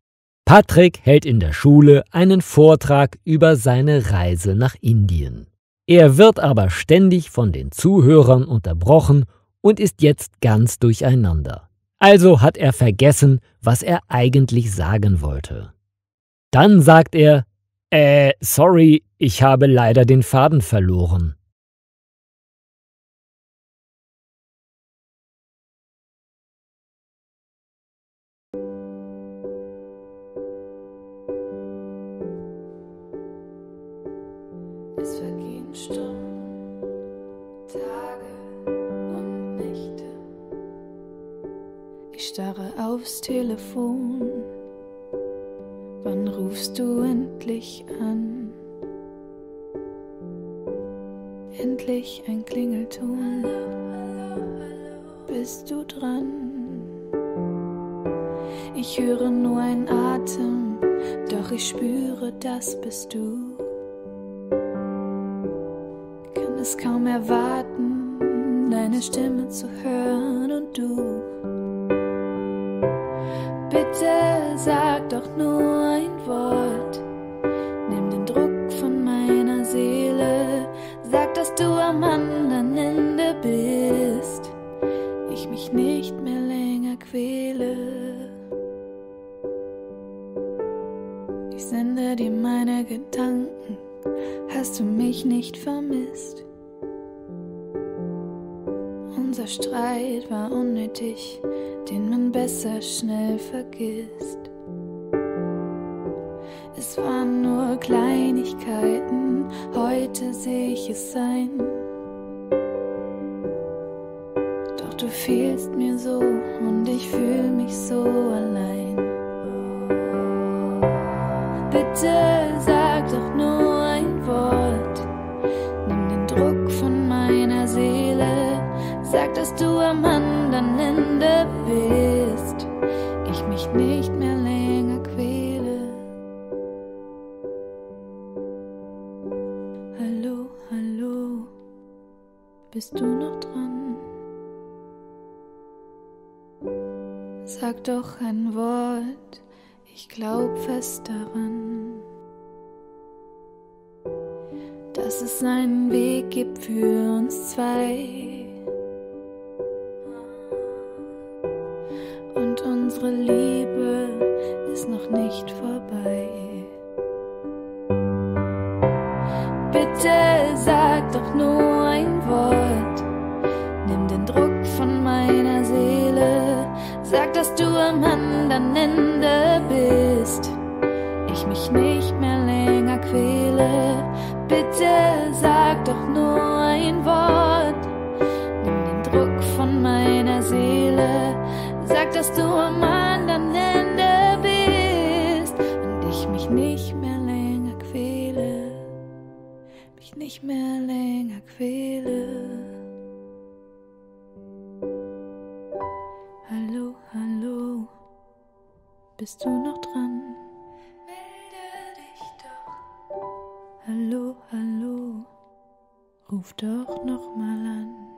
Patrick hält in der Schule einen Vortrag über seine Reise nach Indien. Er wird aber ständig von den Zuhörern unterbrochen und ist jetzt ganz durcheinander. Also hat er vergessen, was er eigentlich sagen wollte. Dann sagt er: sorry, ich habe leider den Faden verloren. Es vergehen Stunden, Tage und Nächte. Ich starre aufs Telefon. Wann rufst du endlich an? Endlich ein Klingelton. Bist du dran? Ich höre nur einen Atem, doch ich spüre, das bist du. Kann es kaum erwarten, deine Stimme zu hören und du. Bitte sag doch nur ein Wort, nimm den Druck von meiner Seele, sag, dass du am anderen Ende bist, ich mich nicht mehr länger quäle. Ich sende dir meine Gedanken, hast du mich nicht vermisst? Unser Streit war unnötig, den man besser schnell vergisst. Es waren nur Kleinigkeiten, heute sehe ich es ein. Doch du fehlst mir so und ich fühle mich so allein. Bitte sag doch nur ein Wort, nimm den Druck von meiner Seele, sag, dass du am anderen Ende bist, ich mich nicht mehr länger quäle. Hallo, hallo, bist du noch dran? Sag doch ein Wort, ich glaub fest daran, dass es einen Weg gibt für uns zwei und unsere Liebe ist noch nicht vorbei. Bitte sag doch nur ein Wort, nimm den Druck von meiner Seele. Sag, dass du am anderen Ende bist, ich mich nicht mehr länger quäle. Bitte sag doch nur ein Wort, nimm den Druck von meiner Seele. Sag, dass du am anderen Ende bist und ich mich nicht mehr länger quäle, mich nicht mehr länger quäle. Hallo, hallo, bist du noch dran? Melde dich doch. Hallo, hallo, ruf doch noch mal an.